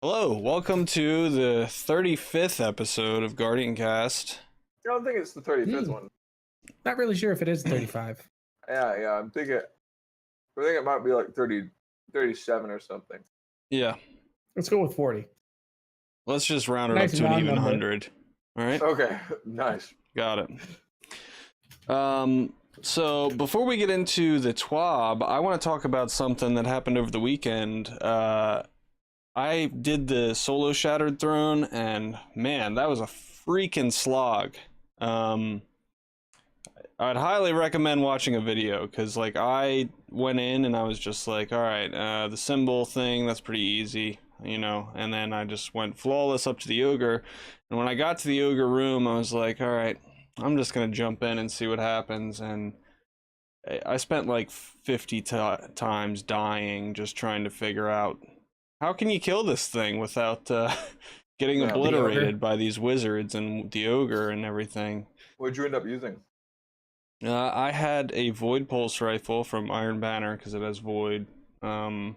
Hello, welcome to the 35th episode of GuardianCast. I don't think it's the 35th one. Not really sure if it is 35. Yeah, I think it might be like 37 or something. Yeah, Let's go with 40. let's just round it Nice up to an round even number. 100. All right, Okay, nice. got it. So before we get into the TWAB, I want to talk about something that happened over the weekend. I did the solo Shattered Throne, and man, that was a freaking slog. I'd highly recommend watching a video, because like I went in and I was just like, all right, the symbol thing, that's pretty easy, you know, and then I just went flawless up to the ogre, and when I got to the ogre room, I was like, all right, I'm just gonna jump in and see what happens. And I spent like 50 times dying just trying to figure out how can you kill this thing without getting obliterated by these wizards and the ogre and everything. What'd you end up using? I had a void pulse rifle from Iron Banner because it has void, and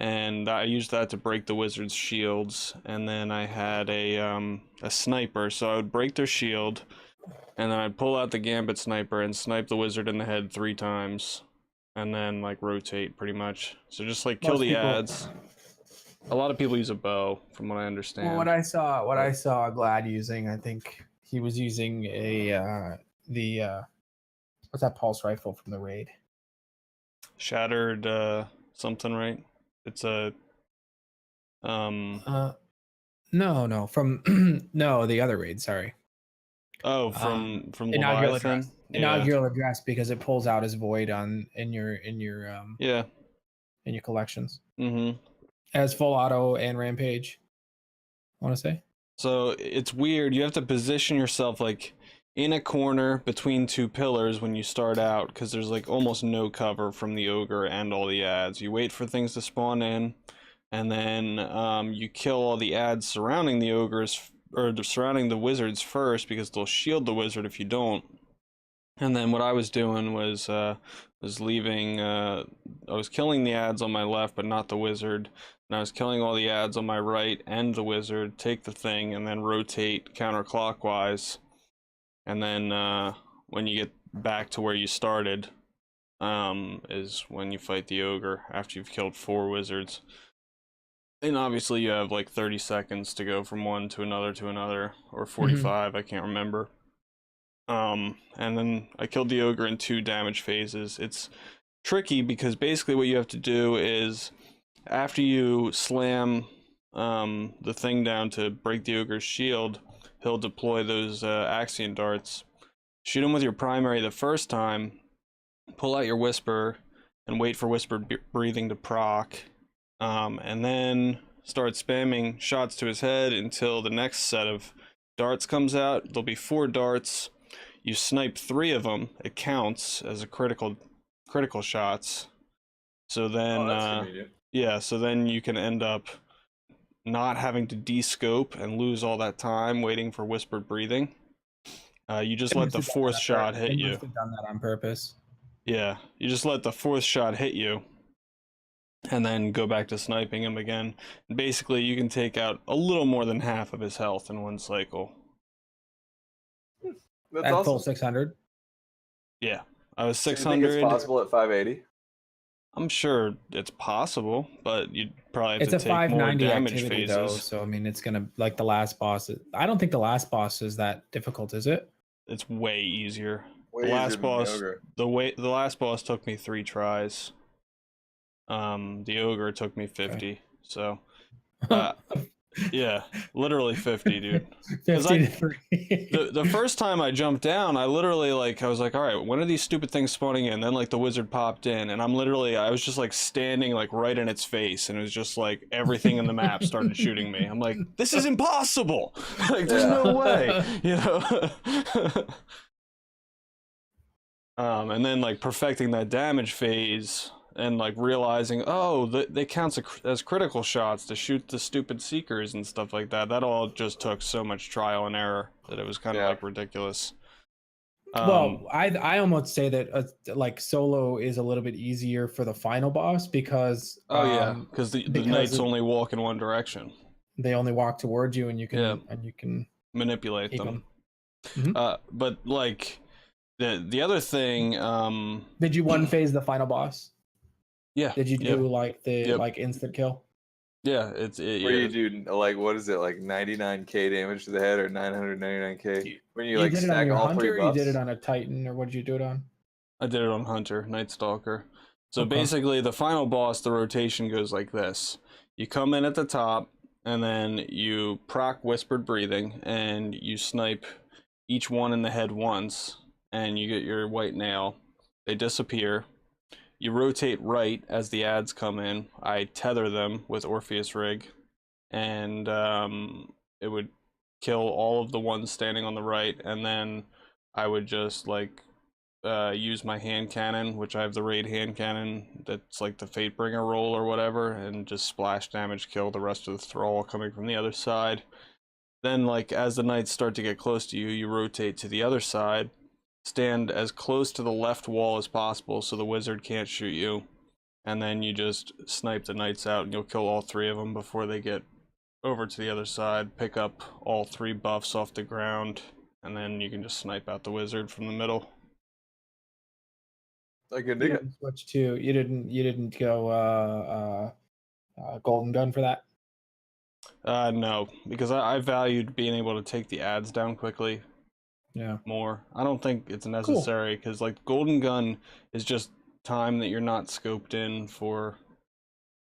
I used that to break the wizard's shields. And then I had a sniper, so I would break their shield, and then I'd pull out the gambit sniper and snipe the wizard in the head 3 times, and then like rotate pretty much. So just like kill the ads. A lot of people use a bow, from what I understand. Well, what I saw Glad using, I think he was using what's that pulse rifle from the raid? Shattered something, right? It's a no, from no, the other raid, sorry. Oh, from inaugural Leviathan? address. Inaugural address, because it pulls out as void in your collections. As full auto and rampage, I want to say. So it's weird. You have to position yourself like in a corner between 2 pillars when you start out, because there's like almost no cover from the ogre and all the ads. You wait for things to spawn in, and then you kill all the ads surrounding the ogres, or surrounding the wizards first, because they'll shield the wizard if you don't. And then what I was doing was leaving. I was killing the ads on my left, but not the wizard. And I was killing all the ads on my right and the wizard. Take the thing and then rotate counterclockwise. And then when you get back to where you started, is when you fight the ogre after you've killed 4 wizards. And obviously you have like 30 seconds to go from one to another, or 45, I can't remember. And then I killed the ogre in 2 damage phases. It's tricky because basically what you have to do is, after you slam the thing down to break the ogre's shield, he'll deploy those Axion darts. Shoot him with your primary the first time, pull out your whisper, and wait for whisper breathing to proc, and then start spamming shots to his head until the next set of darts comes out. There'll be 4 darts. You snipe 3 of them, it counts as a critical shots. So then yeah, so then you can end up not having to de-scope and lose all that time waiting for whispered breathing. You just let the 4th shot hit you. Must have done that on purpose. Yeah, you just let the 4th shot hit you, and then go back to sniping him again. And basically, you can take out a little more than half of his health in one cycle. That's At awesome. full 600. Yeah, I was Do you 600. think it's possible at 580? I'm sure it's possible, but you'd probably have It's to a take more 590 damage activity phases. though, so I mean it's gonna, like, the last boss. I don't think the last boss is that difficult, is it? It's way easier. Way The easier last than boss, the ogre. the last boss took me 3 tries. The ogre took me 50. So, yeah, literally 50, dude. 50 to 3. The first time I jumped down, I literally I was like, all right, when are these stupid things spawning in? Then like the wizard popped in, and I was just like standing like right in its face, and it was just like everything in the map started shooting me. I'm like, this is impossible. Like, there's no way, you know. And then like perfecting that damage phase, and like realizing, oh, they count as critical shots to shoot the stupid seekers and stuff like that. That all just took so much trial and error that it was kind of like ridiculous. Well, I almost say that like solo is a little bit easier for the final boss because oh yeah, because the knights it- only walk in one direction. they only walk towards you and you Yeah. can Manipulate keep them. them. But like the other thing, Did you one phase the final boss? yeah. Did you do like the Yep. like instant kill? Yeah, Where you do like what is it like 99k damage to the head or 999k when you like did it on stack your all hunter, 3 or you buffs? did it on a Titan, or what did you do it on? I did it on Hunter, Night Stalker. So Okay. basically, the final boss, the rotation goes like this: you come in at the top, and then you proc Whispered Breathing, and you snipe each one in the head once, and you get your white nail. They disappear. You rotate right as the ads come in. I tether them with Orpheus Rig, and it would kill all of the ones standing on the right, and then I would just like use my hand cannon, which I have the raid hand cannon that's like the Fatebringer roll or whatever, and just splash damage kill the rest of the thrall coming from the other side. Then, like, as the knights start to get close to you, you rotate to the other side, stand as close to the left wall as possible so the wizard can't shoot you, and then you just snipe the knights out, and you'll kill all 3 of them before they get over to the other side, pick up all 3 buffs off the ground, and then you can just snipe out the wizard from the middle. I could You dig it. didn't switch to you didn't go golden gun for that. No, because I valued being able to take the ads down quickly Yeah. more. I don't think it's necessary because like Golden Gun is just time that you're not scoped in for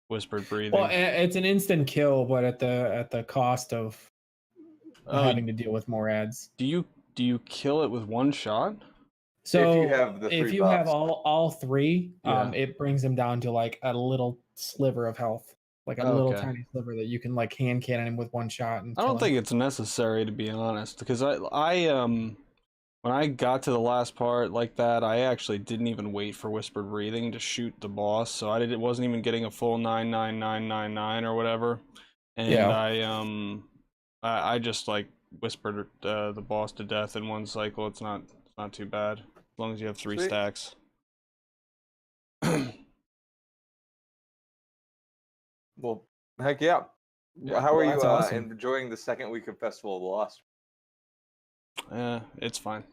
Whispered Breathing. Well, it's an instant kill, but at the cost of having to deal with more ads. Do you kill it with one shot? So If you have the 3 if you have buffs. all 3, Yeah. it brings them down to like a little sliver of health, like a little tiny sliver that you can like hand cannon him with one shot. And I don't think it's necessary, to be honest, because I when I got to the last part like that, I actually didn't even wait for Whispered Breathing to shoot the boss, so it wasn't even getting a full 99999 or whatever, and Yeah. I just like whispered the boss to death in one cycle. It's not too bad as long as you have 3 Sweet. stacks. Well, heck yeah. Yeah. How are you That's awesome. enjoying the second week of Festival of the Lost? It's fine.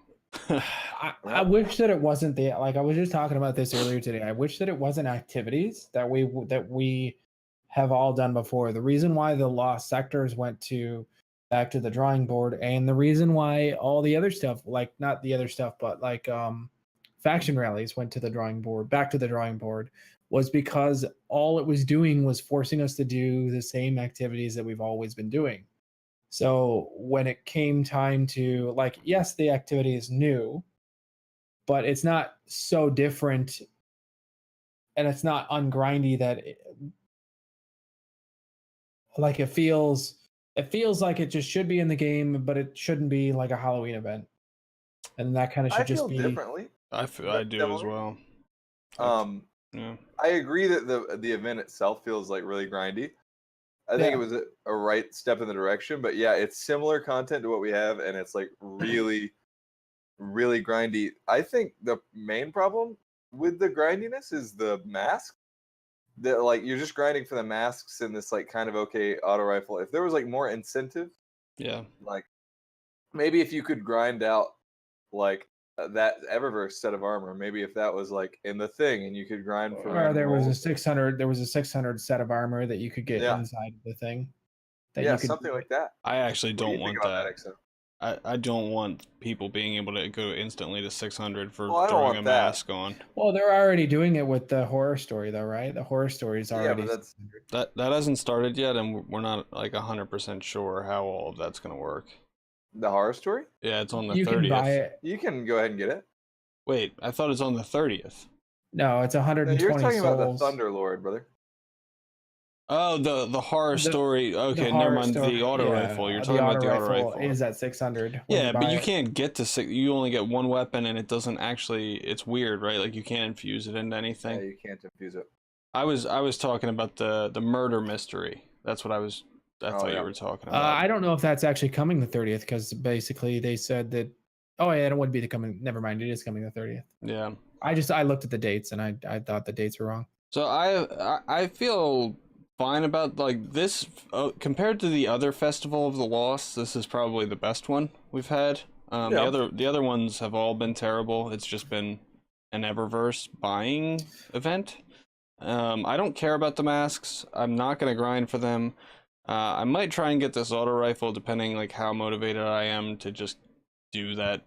I wish that it wasn't the like I was just talking about this earlier today. I wish that it wasn't activities that we have all done before. The reason why the lost sectors went back to the drawing board, and the reason why all the other stuff, like not the other stuff, but like faction rallies went to the drawing board, back to the drawing board, was because all it was doing was forcing us to do the same activities that we've always been doing. So when it came time to like, yes, the activity is new, but it's not so different and it's not ungrindy that like it feels like it just should be in the game, but it shouldn't be like a Halloween event. And that kind of should I just feel be differently. I do as well. Yeah. I agree that the event itself feels like really grindy. I think it was a right step in the direction, but yeah, it's similar content to what we have, and it's like really, really grindy. I think the main problem with the grindiness is the mask. That like you're just grinding for the masks in this like kind of okay auto rifle. If there was like more incentive, Yeah. like maybe if you could grind out like that Eververse set of armor, maybe if that was like in the thing and you could grind for or there was a rolls. 600 set of armor that you could get inside the thing. Yeah, something like that. I actually What do you don't think want about that. XO? I don't want people being able to go instantly to 600 for Well, I don't throwing want a that. mask on. Well, they're already doing it with the horror story, though, right? The horror story is already. Yeah, but that's 600. That hasn't started yet, and we're not like 100% sure how all of that's gonna work. the horror story. Yeah, it's on the You 30th. can buy it. You can go ahead and get it. Wait, I thought it's on the 30th. No, it's No, 120 you're talking souls. about the Thunder Lord, brother. Oh, the horror story. Okay, horror never mind. story, The auto yeah, rifle. You're talking about the auto rifle. is at 600. Yeah, but you can't get to 6. You only get one weapon, and it doesn't actually. It's weird, right? Like you can't infuse it into anything. Yeah, you can't infuse it. I was talking about the murder mystery. That's what I was. I thought you were talking about. I don't know if that's actually coming the 30th because basically they said that Oh yeah, it would be the coming. Never mind, it is coming the 30th. Yeah. I looked at the dates and I thought the dates were wrong. So I feel fine about like this compared to the other Festival of the Lost. This is probably the best one we've had. Yeah. The other ones have all been terrible. It's just been an Eververse buying event. I don't care about the masks. I'm not gonna grind for them. I might try and get this auto rifle depending like how motivated I am to just do that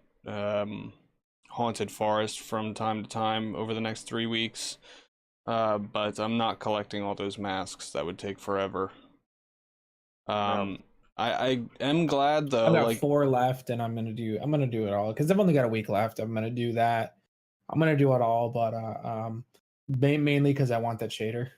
haunted forest from time to time over the next 3 weeks. But I'm not collecting all those masks. That would take forever. I am glad though. I've got like 4 left, and I'm gonna do it all because I've only got a week left. I'm gonna do that. I'm gonna do it all, but mainly because I want that shader.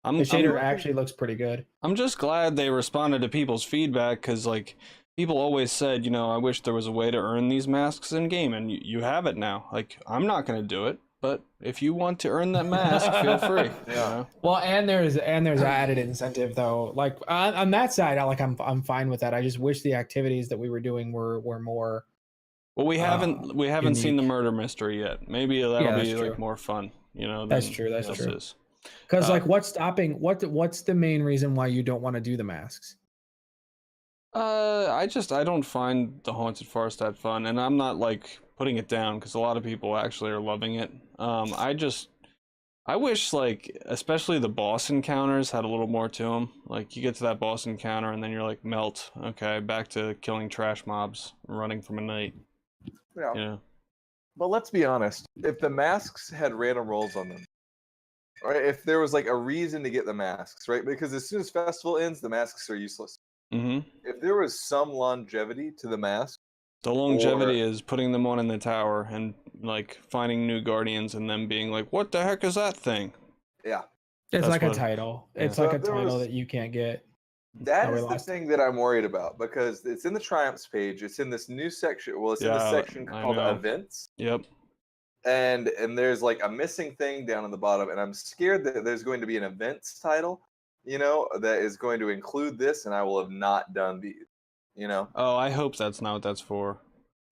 The shader actually looks pretty good. I'm just glad they responded to people's feedback because like people always said, you know, I wish there was a way to earn these masks in game, and you have it now. Like I'm not gonna do it, but if you want to earn that mask, feel free. Yeah. You know? Well, and there's added incentive though. Like on that side, I'm fine with that. I just wish the activities that we were doing were more. Well, we haven't seen the murder mystery yet. Maybe that'll be like more fun. You know. That's true. That's true. Because like, what's the main reason why you don't want to do the masks? I don't find the haunted forest that fun, and I'm not like putting it down because a lot of people actually are loving it. I wish like especially the boss encounters had a little more to them. Like you get to that boss encounter and then you're like melt. Okay, back to killing trash mobs, running from a night. Yeah. Yeah. But let's be honest. If the masks had random rolls on them, right? If there was like a reason to get the masks, right? Because as soon as festival ends, the masks are useless. Mm-hmm. If there was some longevity to the mask, the longevity is putting them on in the tower and like finding new guardians and them being like, "What the heck is that thing?" Yeah, it's like a title. It's like a title that you can't get. That is the thing that I'm worried about because it's in the triumphs page. It's in this new section. Well, it's in the section called events. Yep. And there's like a missing thing down on the bottom, and I'm scared that there's going to be an events title, you know, that is going to include this, and I will have not done these, you know. Oh, I hope that's not what that's for.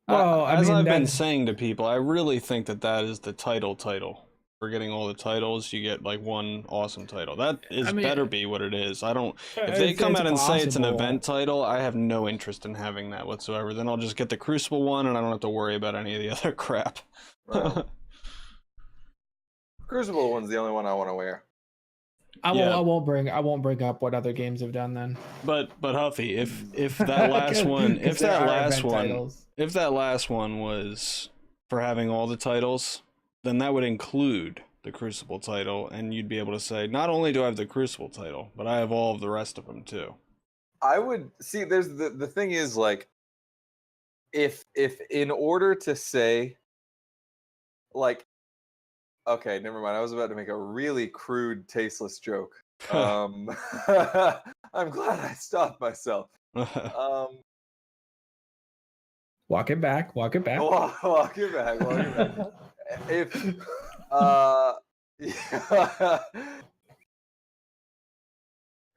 Well, I've been saying to people, I really think that is the title. For getting all the titles, you get like one awesome title. That better be what it is. I don't. If they come out and say it's an event title, I have no interest in having that whatsoever. Then I'll just get the Crucible one, and I don't have to worry about any of the other crap. Right. Crucible one's the only one I want to wear. I won't bring up what other games have done then. But Huffy, if that last one, if that last one was for having all the titles, then that would include the Crucible title, and you'd be able to say, not only do I have the Crucible title, but I have all of the rest of them too. I would see. There's the thing is like, if in order to say, like, okay, never mind. I was about to make a really crude, tasteless joke. I'm glad I stopped myself. Walk it back. Walk it back. If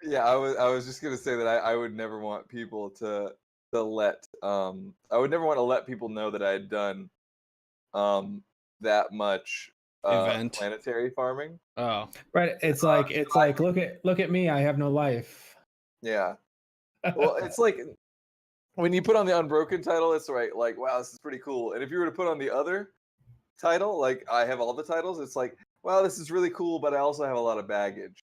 yeah, I was just gonna say that I would never want people to let I would never want to let people know that I had done that much planetary farming. Oh, right. It's like look at me. I have no life. Yeah. Well, it's like when you put on the Unbroken title, it's right. Like, wow, this is pretty cool. And if you were to put on the other title, like I have all the titles, it's like, wow, this is really cool, but I also have a lot of baggage.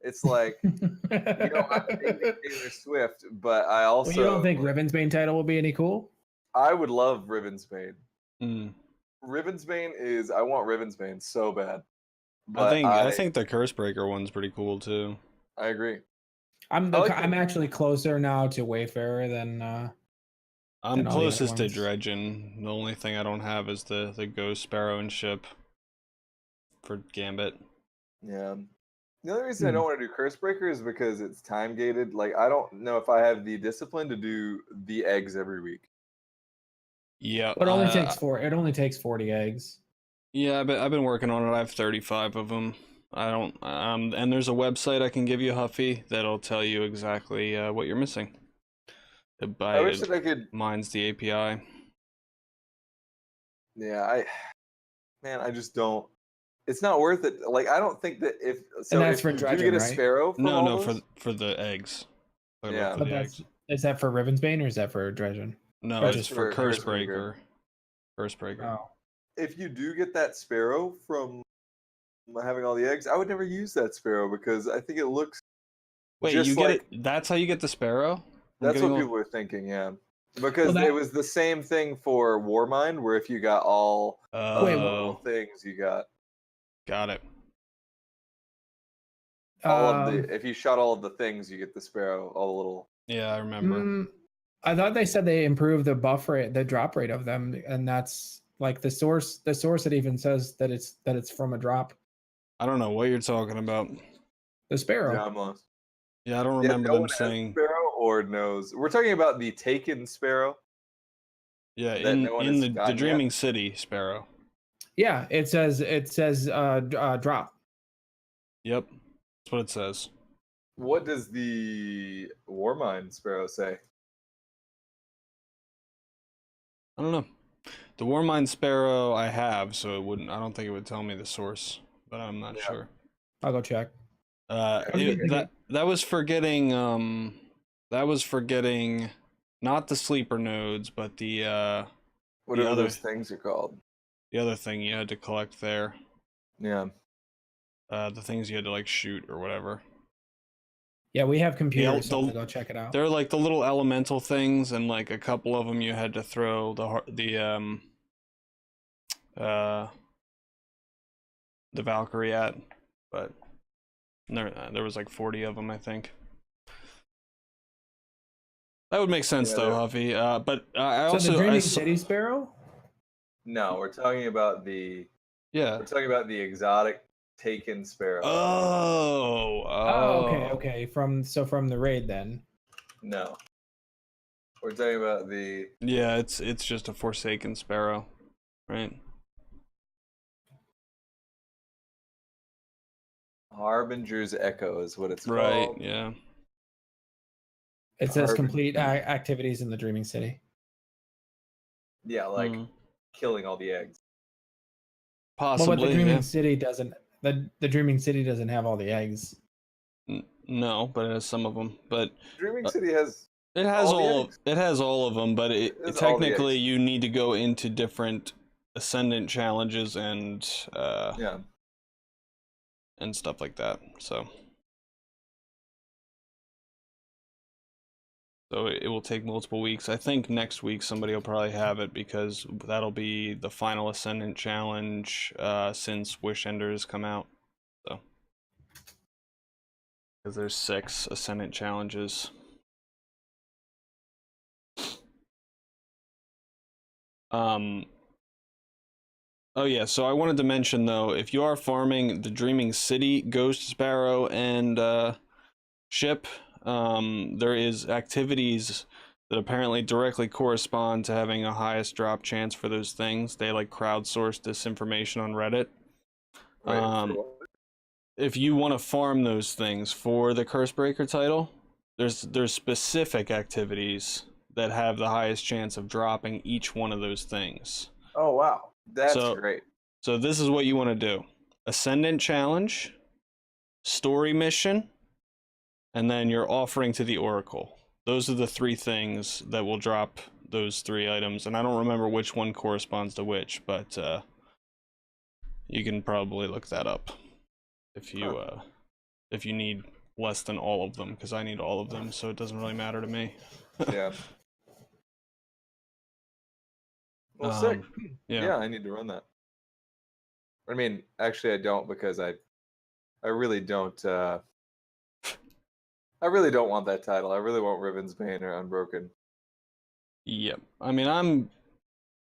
It's like, you know, I'm dating Taylor Swift, but I also. Well, you don't think Ribbonsbane title will be any cool? I would love Ribbonsbane. Mm. Ribbonsbane is. I want Ribbonsbane so bad. But I think the Cursebreaker one's pretty cool too. I agree. I'm actually closer now to Wayfarer than. I'm closest to Dredgen. The only thing I don't have is the Ghost Sparrow and ship for Gambit. Yeah. The only reason I don't want to do Cursebreaker is because it's time gated. Like, I don't know if I have the discipline to do the eggs every week. Yeah. It only takes 40 eggs. Yeah, but I've been working on it. I have 35 of them. I don't and there's a website I can give you, Huffy, that'll tell you exactly what you're missing. I wish that I could mines the API. Yeah, I just don't. It's not worth it. Like, I don't think that if so. And that's If for you do dredging, get a right? sparrow from No, all no, those, for the eggs. Talking Yeah. about for But the that's eggs. is that for Ravensbane or is that for dredging? No, Or it's just for for Curse Cursebreaker. Breaker. Curse Breaker. Oh, if you do get that sparrow from having all the eggs, I would never use that sparrow because I think it looks Wait, just you get like it? That's how you get the sparrow? I'm that's getting what all- people were thinking. Yeah, because Well, it that- was the same thing for Warmind, where if you got all of Wait, the what- little things, you got Got it. all of the. um, If you shot all of the things, you get the sparrow. All the little. Yeah, I remember. I thought they said they improved the buff rate, the drop rate of them, and that's like the source. The source it even says that it's from a drop. I don't know what you're talking about. The sparrow. Yeah, I'm lost. Yeah, I don't Yeah, remember no them one has saying. sparrow or knows. We're talking about the taken sparrow. Yeah, that no one in has the gotten yet. Dreaming City Sparrow. Yeah, it says drop. Yep, that's what it says. What does the Warmind sparrow say? I don't know. The Warmind Sparrow I have, so it wouldn't. I don't think it would tell me the source, but I'm not Yeah. sure. I'll go check. was thinking- That was for getting not the sleeper nodes, but the Whatever other- those things are called. other thing you had to collect there. Yeah. The things you had to like shoot or whatever. Yeah, we have computers, so the- I'll go check it out. They're like the little elemental things, and like a couple of them you had to throw the Valkyrie at, but there was like 40 of them, I think. That would make sense Yeah, though, Huffy. But I So also the Dreaming saw- City Sparrow. No, we're talking about the yeah. exotic taken sparrow. Oh, okay. From the raid then. No. We're talking about the Yeah, it's just a Forsaken Sparrow, right? Harbinger's Echo is what it's Right. called. Yeah. It says Harbinger. complete activities in the Dreaming City. Yeah, like Mm. killing all the eggs. Well, Possibly. but the Dreaming Yeah. City doesn't. The Dreaming City doesn't have all the eggs. No, but it has some of them. But Dreaming City has it has all the all eggs. it has all of them. But It has all the technically eggs. you need to go into different ascendant challenges and yeah. and stuff like that. So it will take multiple weeks. I think next week somebody will probably have it because that'll be the final Ascendant challenge since Wish Ender has come out. So because there's 6 Ascendant challenges. Oh yeah, so I wanted to mention though, if you are farming the Dreaming City Ghost Sparrow and ship, there is activities that apparently directly correspond to having a highest drop chance for those things. They like crowdsource this information on Reddit. Wait, If you want to farm those things for the Cursebreaker title, there's specific activities that have the highest chance of dropping each one of those things. oh wow. That's So- great. So this is what you want to do. Ascendant Challenge, Story Mission, and then your offering to the Oracle. Those are the 3 things that will drop those 3 items. And I don't remember which one corresponds to which, but you can probably look that up if you need less than all of them, because I need all of them, so it doesn't really matter to me. Yeah. Well, sick. Yeah. I need to run that. I mean, actually, I don't because I really don't. I really don't want that title. I really want Ravensbane or Unbroken. Yep. I mean, I'm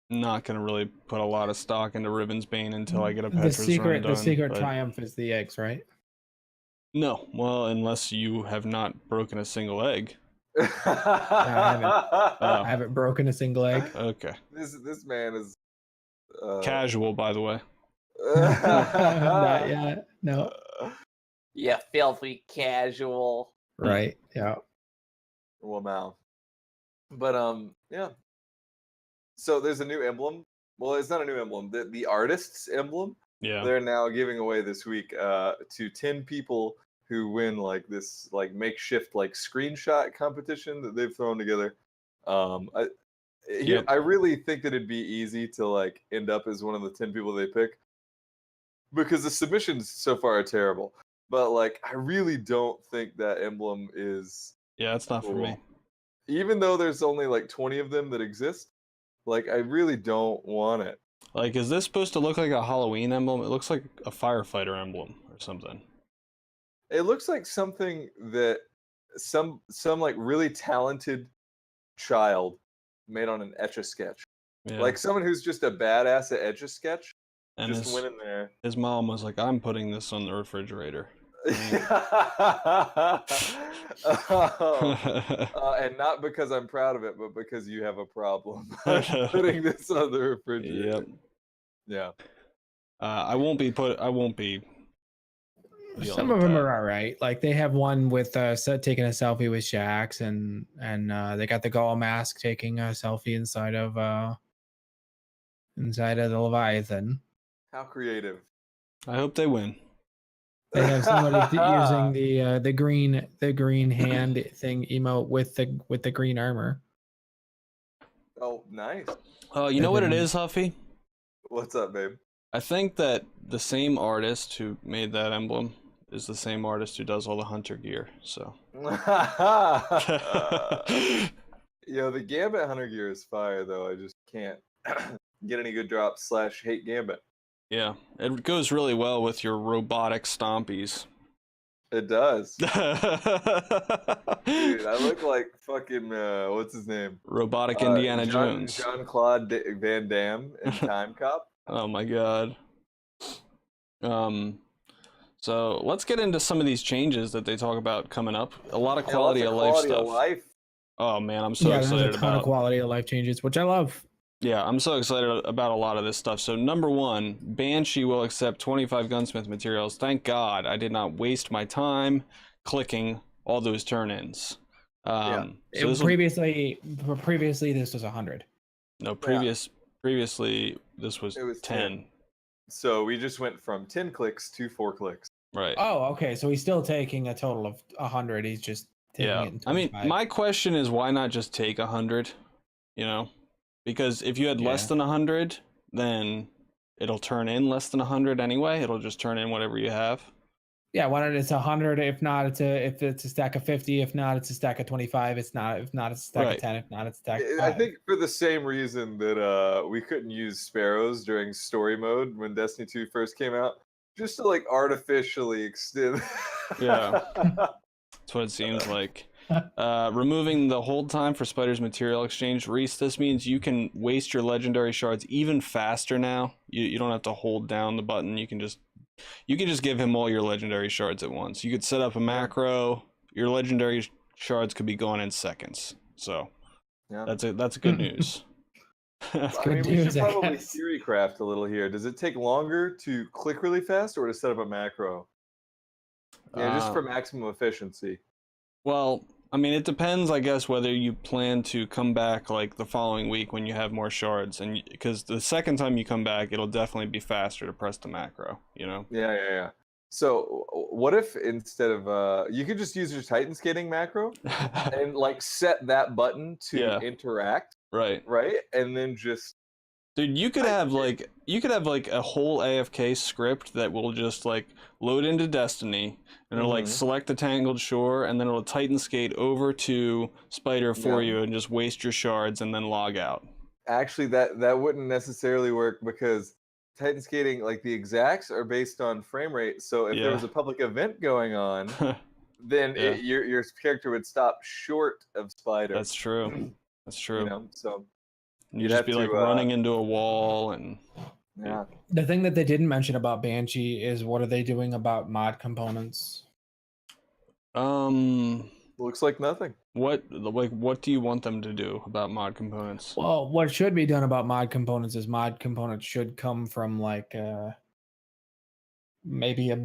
not gonna really put a lot of stock into Ravensbane until I get a Petra's run done. The secret but- triumph is the eggs, right? No, well, unless you have not broken a single egg. I haven't broken a single egg. Okay. This man is Casual, by the way. Not yet. No. Yeah, filthy casual. Right. Yeah. Well, now, but yeah. So there's a new emblem well, it's not a new emblem. The artist's emblem. Yeah. They're now giving away this week to 10 people who win like this like makeshift like screenshot competition that they've thrown together. Yep. I really think that it'd be easy to like end up as one of the 10 people they pick because the submissions so far are terrible. But like, I really don't think that emblem is Yeah, it's not for me. cool. Even though there's only like 20 of them that exist, like I really don't want it. Like, is this supposed to look like a Halloween emblem? It looks like a firefighter emblem or something. It looks like something that some like really talented child made on an Etch-a-Sketch. Yeah. Like someone who's just a badass at Etch-a-Sketch and just went in there. his mom was like, I'm putting this on the refrigerator. And not because I'm proud of it, but because you have a problem putting this on the refrigerator. Yep. Yeah. I won't be Some of them are all right. Like they have one with taking a selfie with Shax, and they got the Gaul mask taking a selfie inside of the Leviathan. How creative. I hope they win. They have somebody using the green hand thing emote with the green armor. Oh, nice. Oh, you know what it is, Huffy? What's up, babe? I think that the same artist who made that emblem is the same artist who does all the hunter gear. So. Yo, the Gambit hunter gear is fire though. I just can't get any good drops / hate Gambit. Yeah, it goes really well with your robotic stompies. It does. Dude, I look like fucking what's his name? Robotic Indiana Jones. Jean-Claude Van Damme in Time Cop. Oh my god. So let's get into some of these changes that they talk about coming up. A lot of quality of life stuff. Oh man, I'm so excited there's a ton of quality of life changes, which I love. Yeah, I'm so excited about a lot of this stuff. So number 1, Banshee will accept 25 gunsmith materials. Thank God I did not waste my time clicking all those turn-ins. So previously this was 100. No, previously this was 10. So we just went from 10 clicks to 4 clicks. Right. Oh, okay. So he's still taking a total of 100. He's just taking it in 25. I mean, my question is why not just take 100? You know? Because if you had less than 100, then it'll turn in less than 100 anyway. It'll just turn in whatever you have. Yeah, why not? It's 100. If not, if it's a stack of 50. If not, it's a stack of 25. If not, it's a stack of 10. If not, it's a stack of 5. I think for the same reason that we couldn't use sparrows during story mode when Destiny 2 first came out, just to like artificially extend. Yeah, that's what it seems like. Removing the hold time for Spider's material exchange. Reese, this means you can waste your legendary shards even faster now. You don't have to hold down the button. You can just give him all your legendary shards at once. You could set up a macro. Your legendary shards could be gone in seconds. So that's good news. I mean, we should probably theory craft a little here. Does it take longer to click really fast or to set up a macro? Yeah, just for maximum efficiency. Well, I mean, it depends, I guess, whether you plan to come back like the following week when you have more shards, and because the second time you come back, it'll definitely be faster to press the macro. You know? Yeah. So what if instead of you could just use your Titan skating macro and like set that button to interact, right, and then just. Dude, you could have like a whole AFK script that will just like load into Destiny and it'll like select the Tangled Shore and then it'll Titan skate over to Spider for you and just waste your shards and then log out. Actually, that wouldn't necessarily work because Titan skating, like the exacts, are based on frame rate. So if there was a public event going on, then your character would stop short of Spider. That's true. That's true. You know, so. You'd just be like running into a wall and The thing that they didn't mention about Banshee is what are they doing about mod components? Looks like nothing. What do you want them to do about mod components? Well, what should be done about mod components is mod components should come from like maybe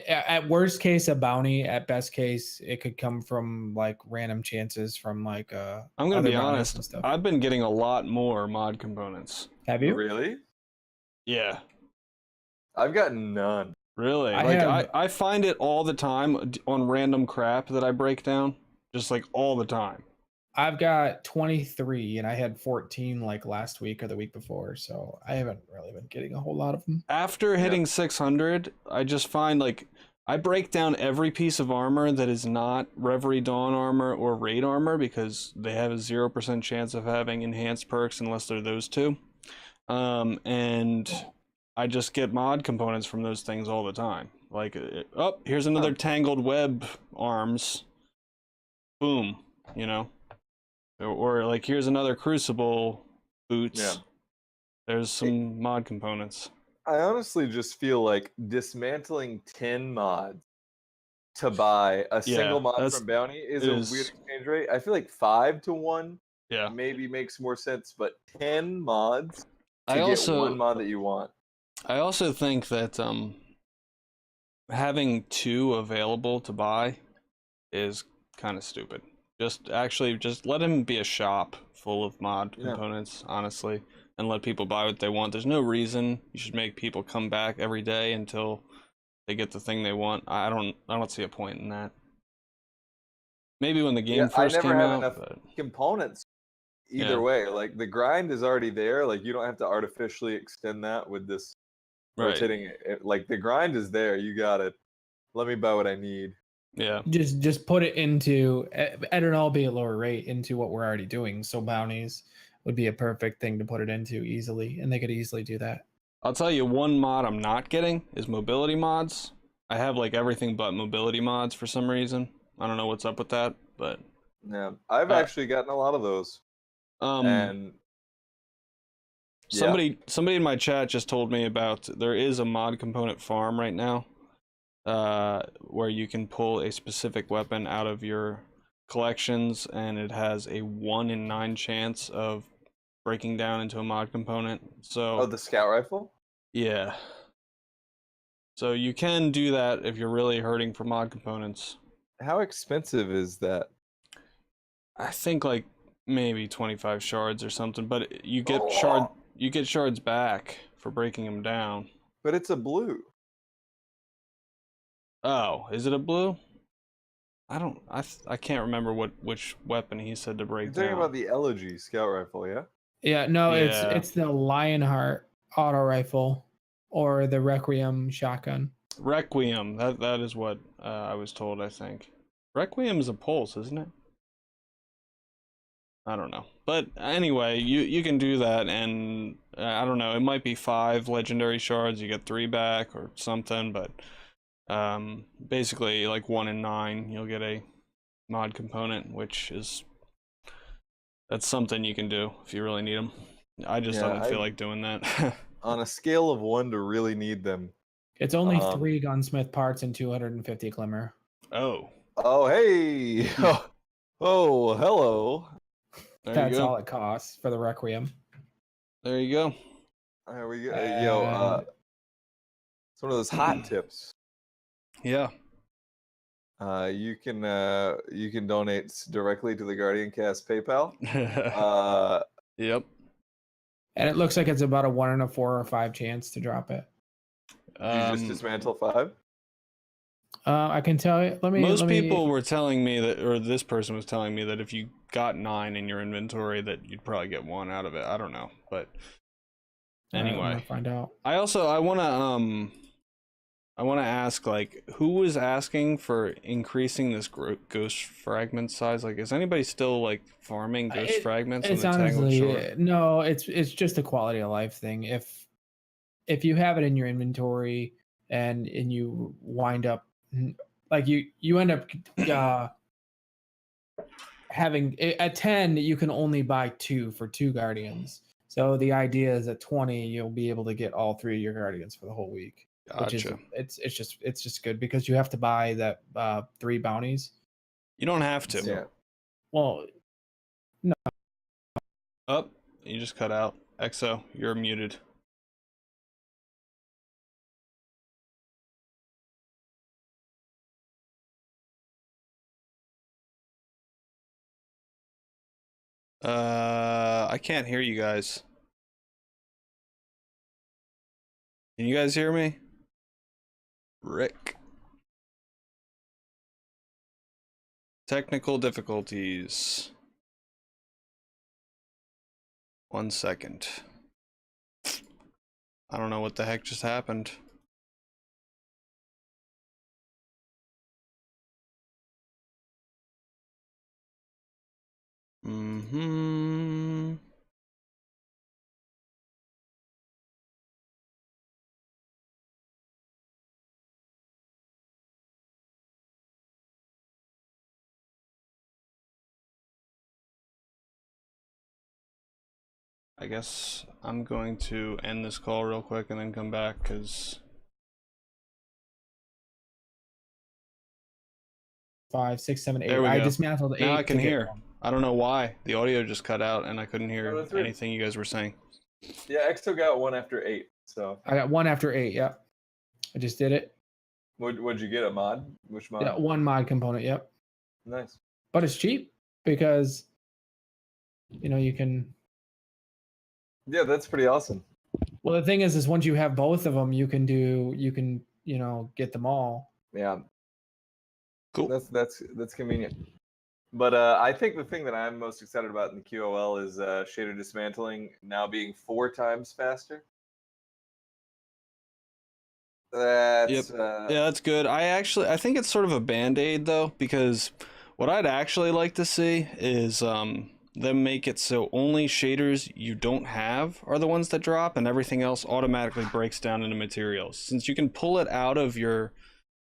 at worst case a bounty, at best case it could come from like random chances from like I'm gonna be honest, I've been getting a lot more mod components. Have you really? Yeah. I've got none. Really? I find it all the time on random crap that I break down. Just like all the time. I've got 23 and I had 14 like last week or the week before, so I haven't really been getting a whole lot of them. After hitting 600, I just find like I break down every piece of armor that is not Reverie Dawn armor or Raid armor because they have a 0% chance of having enhanced perks unless they're those two. And I just get mod components from those things all the time. Like, oh, here's another Tangled Web arms. Boom, you know? Or like, here's another Crucible boots. Yeah. There's some mod components. I honestly just feel like dismantling 10 mods to buy a single mod from Bounty is a weird exchange rate. I feel like 5 to 1 maybe makes more sense, but 10 mods to get one mod that you want. I also think that having 2 available to buy is kind of stupid. Just let him be a shop full of mod components, honestly, and let people buy what they want. There's no reason you should make people come back every day until they get the thing they want. I don't see a point in that. Maybe when the game first came out, enough components either way. Like the grind is already there. Like you don't have to artificially extend that with this rotating. Like the grind is there. You got it. Let me buy what I need. Yeah. Just put it into at an albeit lower rate into what we're already doing. So bounties would be a perfect thing to put it into easily, and they could easily do that. I'll tell you one mod I'm not getting is mobility mods. I have like everything but mobility mods for some reason. I don't know what's up with that, but yeah, I've actually gotten a lot of those. And somebody in my chat just told me about there is a mod component farm right now, where you can pull a specific weapon out of your collections, and it has a 1 in 9 chance of breaking down into a mod component. So the scout rifle? Yeah. So you can do that if you're really hurting for mod components. How expensive is that? I think like maybe 25 shards or something, but you get shards back for breaking them down. But it's a blue. Oh, is it a blue? I can't remember which weapon he said to break down. You're talking about the Elegy scout rifle, yeah? Yeah, no, it's the Lionheart auto rifle or the Requiem shotgun. Requiem, that is what I was told, I think. Requiem is a pulse, isn't it? I don't know. But anyway, you can do that, and I don't know, it might be 5 legendary shards, you get 3 back or something, but basically like 1 in 9 you'll get a mod component, which is that's something you can do if you really need them. I just don't feel like doing that. On a scale of 1 to really need them, it's only 3 gunsmith parts and 250 glimmer. Oh, hey. Oh, hello. That's all it costs for the Requiem. There you go. There we go. Yo, it's one of those hot tips. Yeah. You can donate directly to the GuardianCast PayPal. Yep. And it looks like it's about a 1 in a 4 or 5 chance to drop it. You just dismantle 5? I can tell you. Most people were telling me that, or this person was telling me that if you got 9 in your inventory, that you'd probably get 1 out of it. I don't know, but anyway, find out. I want to ask, like, who was asking for increasing this ghost fragment size? Like, is anybody still like farming ghost fragments? It's honestly no. It's just a quality of life thing. If you have it in your inventory and you wind up like you end up having at 10, you can only buy 2 for 2 guardians. So the idea is at 20, you'll be able to get all 3 of your guardians for the whole week. Gotcha. Which is it's just good because you have to buy that 3 bounties. You don't have to. Yeah. Well, no. Oh, you just cut out. Exo, you're muted. I can't hear you guys. Can you guys hear me? Rick. Technical difficulties. 1 second. I don't know what the heck just happened. I guess I'm going to end this call real quick and then come back because 5, 6, 7, 8. there we I go. dismantled 8. Now I can to get hear. one. I don't know why. The audio just cut out and I couldn't hear Oh, that's weird. anything you guys were saying. Yeah, Exo got 1 after 8. So I got 1 after 8. Yep. I just did it. what'd you get? A mod? Which mod? Yeah, 1 mod component. Yep. Nice. But it's cheap because you can. Yeah, that's pretty awesome. Well, the thing is once you have both of them, you can get them all. Yeah. Cool. That's convenient. But I think the thing that I'm most excited about in the QOL is shader dismantling now being 4 times faster. That's Yeah, that's good. I think it's sort of a band-aid though, because what I'd actually like to see is them make it so only shaders you don't have are the ones that drop, and everything else automatically breaks down into materials. Since you can pull it out of your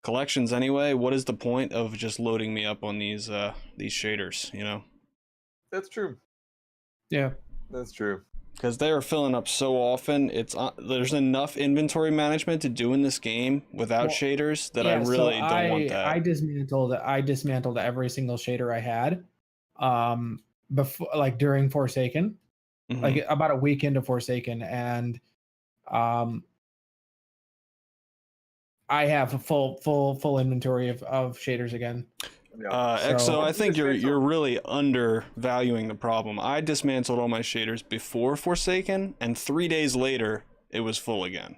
collections anyway, what is the point of just loading me up on these shaders, you know? That's true. Yeah. That's true. Because they are filling up so often. There's enough inventory management to do in this game without shaders that I really don't want that. I dismantled every single shader I had before, like during Forsaken, like about a week into Forsaken, and I have a full inventory of shaders again. Yeah. Exo, I think you're really undervaluing the problem. I dismantled all my shaders before Forsaken, and 3 days later, it was full again.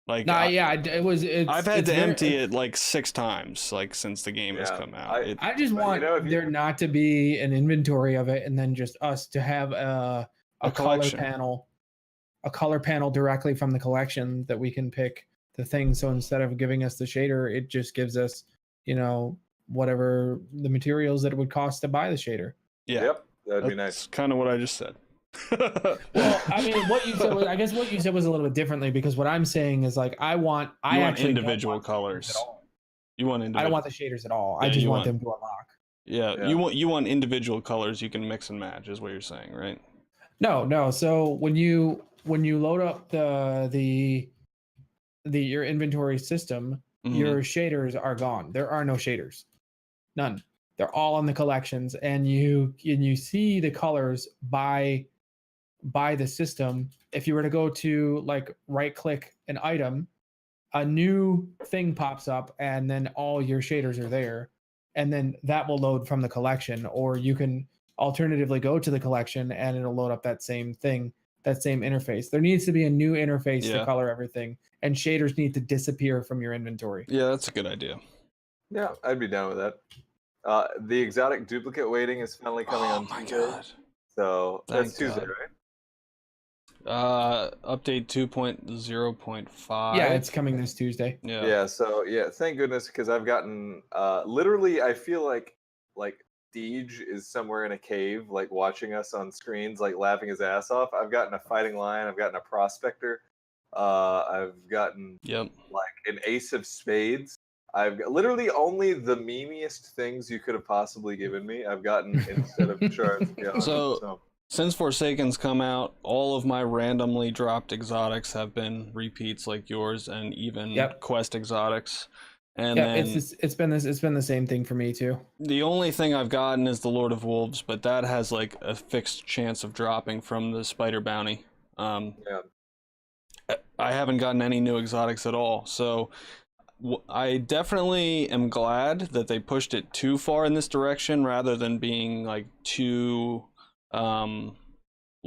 Like, I've had to empty it like 6 times, like since the game has come out. I just want there not to be an inventory of it, and then just us to have a color panel directly from the collection that we can pick the thing. So instead of giving us the shader, it just gives us, whatever the materials that it would cost to buy the shader. Yeah. Yep. That'd be nice. That's kind of what I just said. Well, I mean, what you said was, I guess what you said was a little bit differently, because what I'm saying is like, I want individual colors. You want individual. I don't want the shaders at all. I just want them to unlock. Yeah. You want individual colors you can mix and match, is what you're saying, right? No. So when you load up your inventory system, your shaders are gone. There are no shaders, none. They're all in the collections, and you see the colors by the system. If you were to go to like right click an item, a new thing pops up, and then all your shaders are there, and then that will load from the collection. Or you can alternatively go to the collection and it'll load up that same thing, that same interface. There needs to be a new interface to color everything, and shaders need to disappear from your inventory. Yeah, that's a good idea. Yeah, I'd be down with that. The exotic duplicate waiting is finally coming on Tuesday. Oh my god. So that's Tuesday, right? Update 2.0.5. Yeah, it's coming this Tuesday. Yeah, so thank goodness, because I've gotten literally, I feel like Deej is somewhere in a cave, like watching us on screens, like laughing his ass off. I've gotten a fighting lion, I've gotten a prospector, I've gotten like an ace of spades. I've got literally only the memeiest things you could have possibly given me. I've gotten instead of shards. So since Forsaken's come out, all of my randomly dropped exotics have been repeats like yours, and even quest exotics. And then it's been the same thing for me too. The only thing I've gotten is the Lord of Wolves, but that has like a fixed chance of dropping from the spider bounty. I haven't gotten any new exotics at all, so I definitely am glad that they pushed it too far in this direction rather than being like too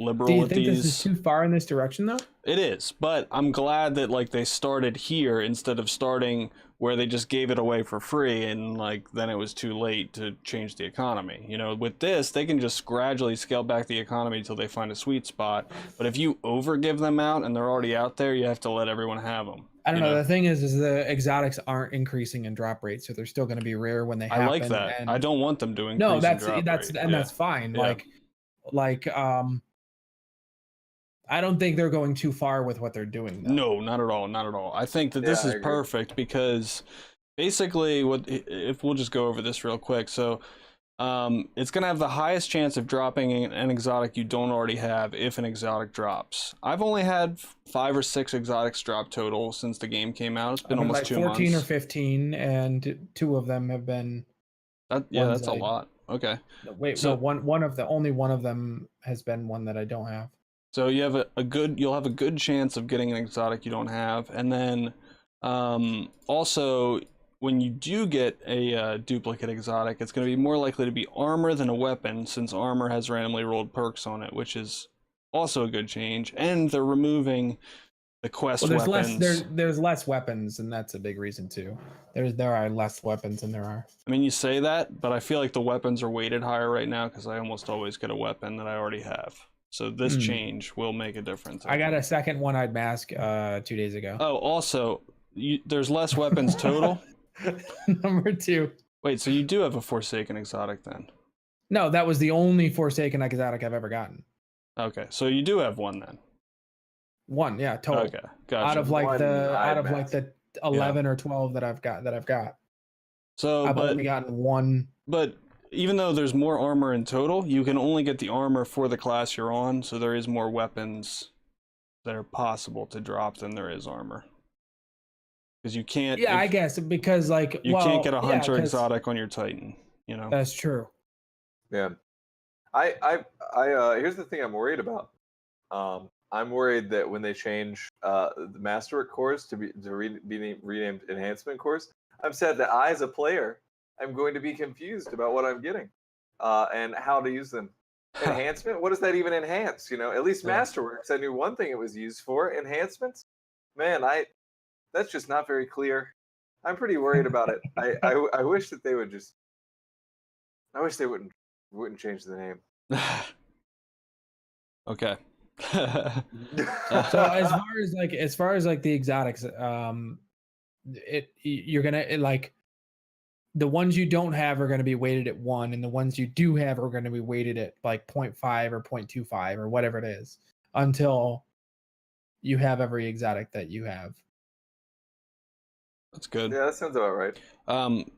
liberal Do you with think these. this is too far in this direction, though? It is, but I'm glad that like they started here instead of starting where they just gave it away for free and like then it was too late to change the economy. You know, with this, they can just gradually scale back the economy until they find a sweet spot. But if you over give them out and they're already out there, you have to let everyone have them. I don't you know. The thing is the exotics aren't increasing in drop rate, so they're still going to be rare when they happen. I like that. And I don't want them to increase. no, in that's drop that's rate. and Yeah. that's fine. Yeah. Like I don't think they're going too far with what they're doing, though. No, not at all. Not at all. I think that this Yeah, I is agree. perfect because basically what if we'll just go over this real quick. So it's going to have the highest chance of dropping an exotic you don't already have if an exotic drops. I've only had 5 or 6 exotics drop total since the game came out. It's been I mean, almost like 2 14 months. or 15, and 2 of them have been. Yeah, ones that's a lot. Okay. Wait, So- no, only one of them has been one that I don't have. So you have you'll have a good chance of getting an exotic you don't have, and then also when you do get a duplicate exotic, it's going to be more likely to be armor than a weapon, since armor has randomly rolled perks on it, which is also a good change. And they're removing the quest Well, weapons. there's less weapons, and that's a big reason too. There are less weapons than there are. I mean, you say that, but I feel like the weapons are weighted higher right now because I almost always get a weapon that I already have. So this change will make a difference. I got think. a second one-eyed mask 2 days ago. Oh, also, there's less weapons total. Number 2. Wait, so you do have a Forsaken exotic then? No, that was the only Forsaken exotic I've ever gotten. Okay, so you do have one then. 1, yeah, total. Okay, gotcha. Out of like One the 11 or 12 that I've got. so, I've only gotten 1. but even though there's more armor in total, you can only get the armor for the class you're on. So there is more weapons that are possible to drop than there is armor. Because you can't. Yeah, I guess because like you can't get a hunter 'cause exotic on your Titan. You know. That's true. Yeah. I here's the thing I'm worried about. I'm worried that when they change the Masterwork cores to be renamed Enhancement cores, I'm sad that I, as a player, I'm going to be confused about what I'm getting and how to use them. Enhancement? What does that even enhance? You know, at least Yeah. Masterworks, I knew one thing it was used for. Enhancements? Man, that's just not very clear. I'm pretty worried about it. I wish that they would just. I wish they wouldn't change the name. Okay. So as far as the exotics, you're gonna like the ones you don't have are going to be weighted at 1, and the ones you do have are going to be weighted at like 0.5 or 0.25 or whatever it is until you have every exotic that you have. That's good. Yeah, that sounds about right.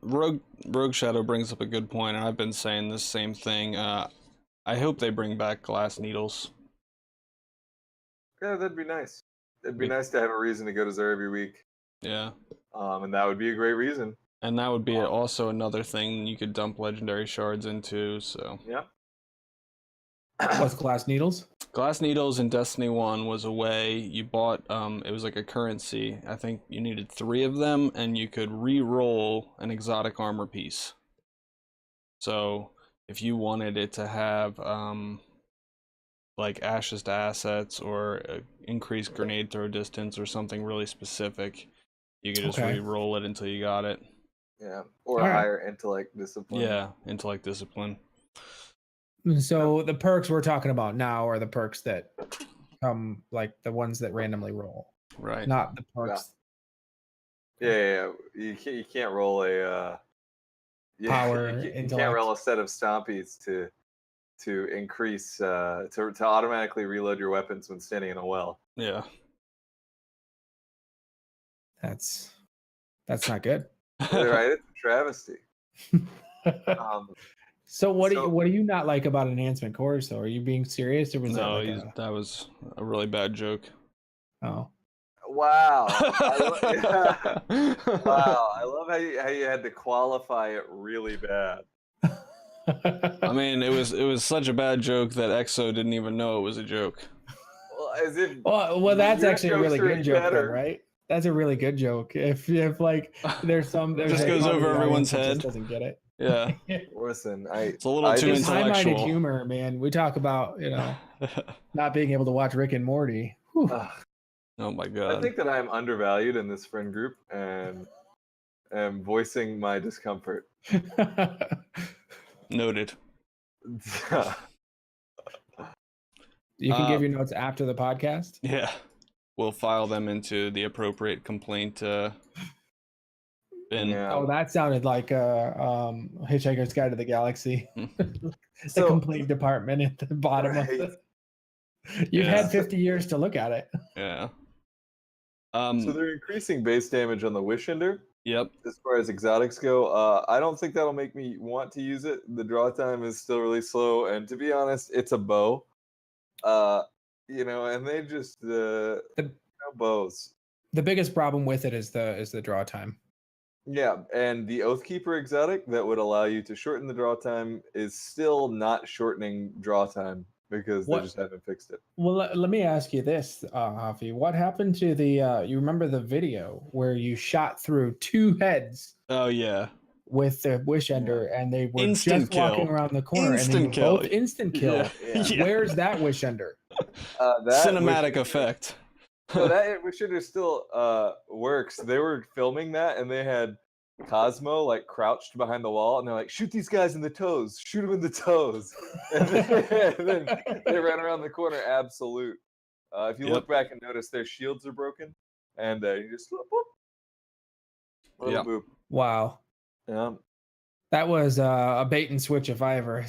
Rogue Shadow brings up a good point, and I've been saying this same thing. I hope they bring back glass needles. Yeah, that'd be nice. It'd be nice to have a reason to go to Zer every week. Yeah. And that would be a great reason. And that would be also another thing you could dump legendary shards into, so. Yeah. What's glass needles? Glass needles in Destiny 1 was a way you bought, it was like a currency. I think you needed 3 of them, and you could re-roll an exotic armor piece. So, if you wanted it to have, like ashes to assets or increased grenade throw distance or something really specific, you could just re-roll it until you got it. Yeah, or All right. higher intellect discipline. Yeah, intellect discipline. So the perks we're talking about now are the perks that come like the ones that randomly roll, Right. not the perks. Yeah. You can't roll a Power, You can't intellect. roll a set of stompies to increase to automatically reload your weapons when standing in a well. Yeah. That's not good. Right? It's a travesty. So what so- do you not like about enhancement cores? So are you being serious or was No, that like that was a really bad joke. oh? Wow. Wow. I love how you had to qualify it really bad. I mean, it was such a bad joke that EXO didn't even know it was a joke. Well, as if well, that's your actually a jokes really are good joke, then, better. right? That's a really good joke. If like there's Just goes over everyone's that just head. doesn't get it. Yeah, Listen, it's a little I too It's high-minded intellectual. humor, man. We talk about, not being able to watch Rick and Morty. Whew. Oh my I god. think that I am undervalued in this friend group and am voicing my discomfort. Noted. You can give your notes after the podcast. Yeah, we'll file them into the appropriate complaint bin. Yeah. Oh, that sounded like Hitchhiker's Guide to the Galaxy. The So- complaint department at the bottom of Right. it. You've Yeah. had 50 years to look at it. Yeah. So they're increasing base damage on the Wish Ender. Yep. As far as exotics go, I don't think that'll make me want to use it. The draw time is still really slow, and to be honest, it's a bow. And they just bows. The biggest problem with it is the draw time. Yeah, and the Oathkeeper exotic that would allow you to shorten the draw time is still not shortening draw time because What- they just haven't fixed it. Well, let me ask you this, Hafi. What happened to the? You remember the video where you shot through 2 heads Oh yeah. with the Wish Ender, and they were Instant just walking kill. around the corner, Instant and they kill. were both instant kill. Yeah. Yeah. Yeah. Where's that Wish Ender? That Cinematic Wish- effect. So that Wish Ender still works. They were filming that, and they had Cosmo like crouched behind the wall, and they're like, "Shoot these guys in the toes! Shoot them in the toes!" And then they ran around the corner. Absolute. If you look back and notice, their shields are broken, and you just whoop, whoop. Little Yep. boop. Wow, that was a bait and switch if I ever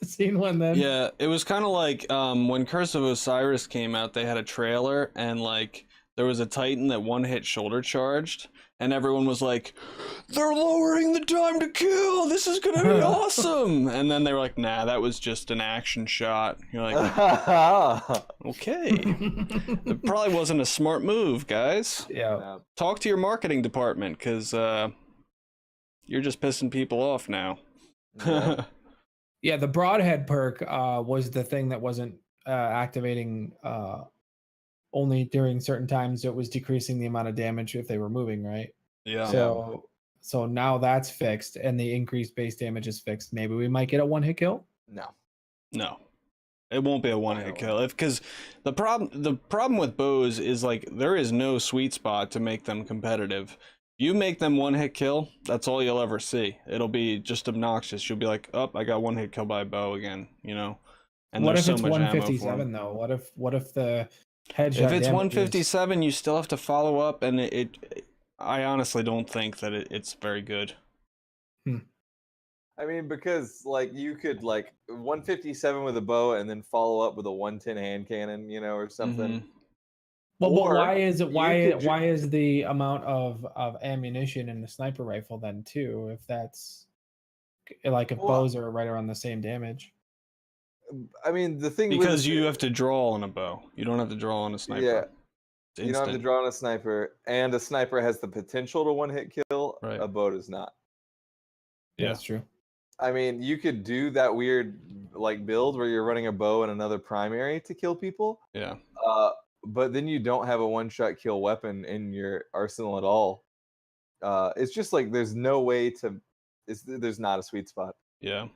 seen one. Then Yeah, it was kind of like when Curse of Osiris came out, they had a trailer and like there was a Titan that one hit shoulder charged and everyone was like, they're lowering the time to kill, this is gonna be awesome. And then they were like, nah, that was just an action shot. You're like, okay. It probably wasn't a smart move, guys. yeah. Talk to your marketing department because you're just pissing people off now. Yeah. Yeah, the broadhead perk was the thing that wasn't activating only during certain times. It was decreasing the amount of damage if they were moving, right? Yeah. So now that's fixed, and the increased base damage is fixed. Maybe we might get a 1-hit kill. No, it won't be a one-hit kill. Because the problem with bows is like there is no sweet spot to make them competitive. You make them one-hit kill, that's all you'll ever see. It'll be just obnoxious. You'll be like, "Oh, I got one-hit kill by a bow again," And What there's if so it's much ammo for 'em. 157 though? What if the headshot? If it's damage 157, you still have to follow up, and I honestly don't think that it's very good. I mean, because like you could like 157 with a bow and then follow up with a 110 hand cannon, or something. Mhm. Well, Or but why is it? Why could ju- why is the amount of ammunition in the sniper rifle then too? If that's like if Well, bows are right around the same damage. I mean, the thing Because with you have to draw on a bow. You don't have to draw on a sniper. Yeah. It's you don't have to instant. draw on a sniper, and a sniper has the potential to one-hit kill. Right. A bow does not. Yeah. That's true. I mean, you could do that weird like build where you're running a bow and another primary to kill people. Yeah. But then you don't have a one-shot kill weapon in your arsenal at all. It's just like there's no way to. There's not a sweet spot. Yeah.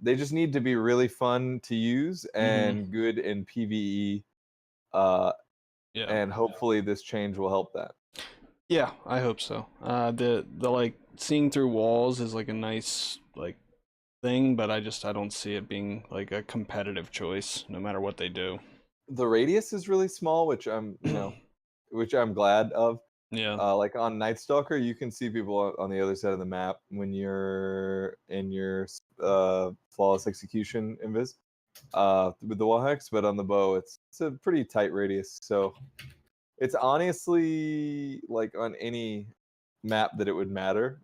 They just need to be really fun to use and good in PvE. Yeah. And hopefully this change will help that. Yeah, I hope so. The like seeing through walls is like a nice like thing, but I don't see it being like a competitive choice no matter what they do. The radius is really small, which I'm glad of. Yeah. Like on Night Stalker, you can see people on the other side of the map when you're in your flawless execution invis with the wall hex, but on the bow, it's a pretty tight radius. So it's honestly like on any map that it would matter,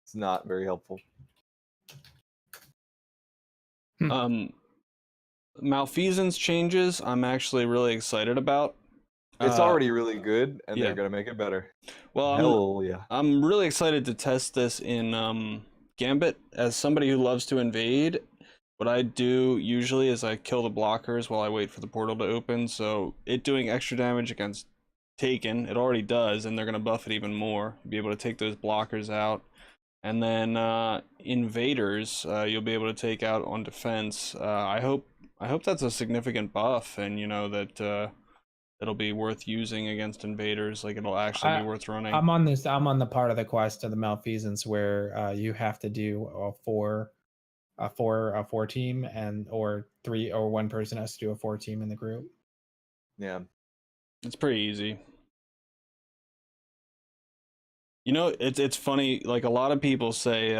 it's not very helpful. Malfeasance changes I'm actually really excited about. It's already really good, and yeah. they're gonna make it better. Well, Hell yeah. I'm really excited to test this in Gambit. As somebody who loves to invade, what I do usually is I kill the blockers while I wait for the portal to open. So it doing extra damage against Taken, it already does, and they're gonna buff it even more. Be able to take those blockers out, And then invaders, you'll be able to take out on defense. I hope that's a significant buff, and that it'll be worth using against invaders. Like it'll actually be worth running. I'm on the part of the quest of the malfeasance where you have to do a four team, and or three, or one person has to do a 4 team in the group. Yeah. It's pretty easy. It's funny, like a lot of people say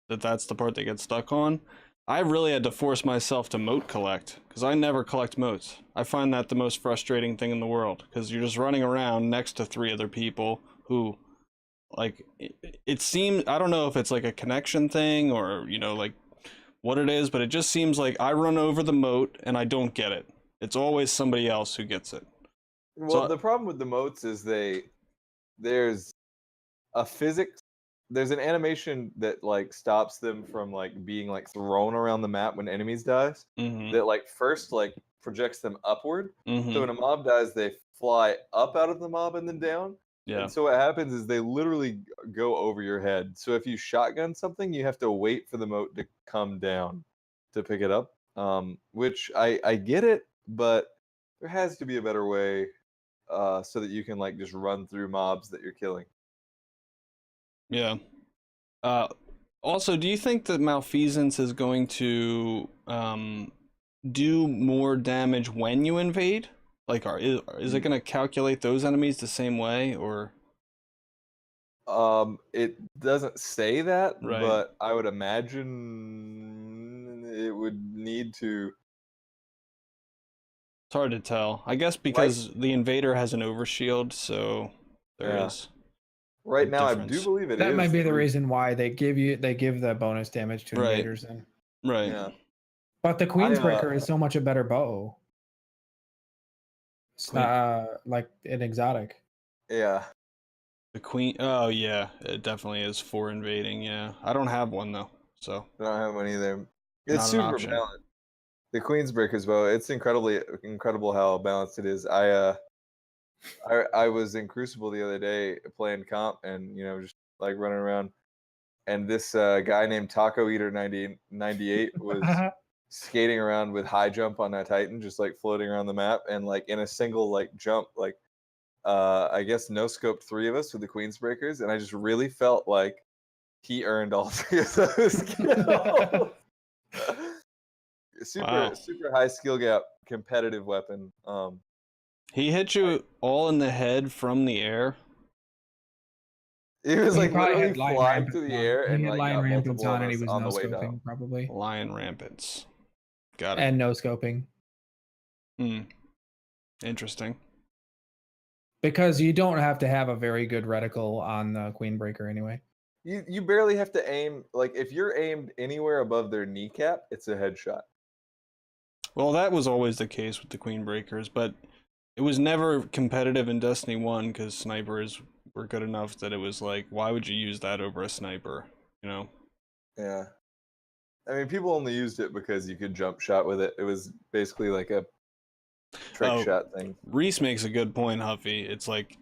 that's the part they get stuck on. I really had to force myself to mote collect, because I never collect motes. I find that the most frustrating thing in the world, because you're just running around next to 3 other people who, like, it seems, I don't know if it's like a connection thing or, like what it is, but it just seems like I run over the moat and I don't get it. It's always somebody else who gets it. Well, the problem with the moats is there's a physics, there's an animation that like stops them from like being like thrown around the map when enemies dies. That like first like projects them upward. So when a mob dies, they fly up out of the mob and then down. Yeah. And so what happens is they literally go over your head. So if you shotgun something, you have to wait for the moat to come down to pick it up. Which I get it, but there has to be a better way so that you can like just run through mobs that you're killing. Yeah. Also, do you think that Malfeasance is going to do more damage when you invade? Like, is it going to calculate those enemies the same way, or? It doesn't say that, Right. but I would imagine it would need to. It's hard to tell. I guess because the invader has an overshield, so there is. Right now, difference. I do believe it is. That might be the reason why they give the bonus damage to Right. invaders then. Right. Yeah. But the Queensbreaker is so much a better bow. It's not like an exotic. Yeah. The queen. Oh yeah, it definitely is for invading. Yeah, I don't have one though, so. I don't have one either. It's Not an super option. balanced. The Queensbreaker's bow, it's incredible how balanced it is. I was in Crucible the other day playing comp and just like running around, and this guy named Taco Eater 98 was skating around with high jump on that Titan, just like floating around the map, and like in a single like jump, like I guess no scoped 3 of us with the Queensbreakers, and I just really felt like he earned all 3 of those kills. Super high skill gap, competitive weapon. He hit you all in the head from the air. He was like literally lion flying through the air and he had like lion got rampants multiple on, of and he us was on no the way down. scoping probably. Lion rampants. Got it. And no scoping. Interesting. Because you don't have to have a very good reticle on the Queenbreaker anyway. You barely have to aim. Like if you're aimed anywhere above their kneecap, it's a headshot. Well, that was always the case with the Queenbreakers, but it was never competitive in Destiny 1 because snipers were good enough that it was like, why would you use that over a sniper? Yeah. I mean, people only used it because you could jump shot with it. It was basically like a trick shot thing. Reese makes a good point, Huffy. It's like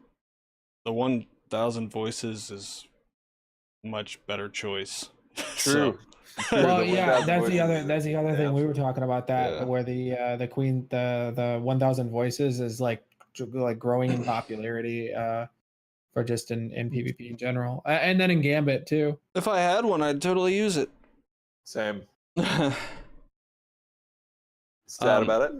the 1,000 voices is a much better choice. True. Well, yeah, that's the other thing we were talking about, that where the 1,000 voices is like growing in popularity for just in PvP in general, and then in Gambit too. If I had one, I'd totally use it. Same. Stat about it.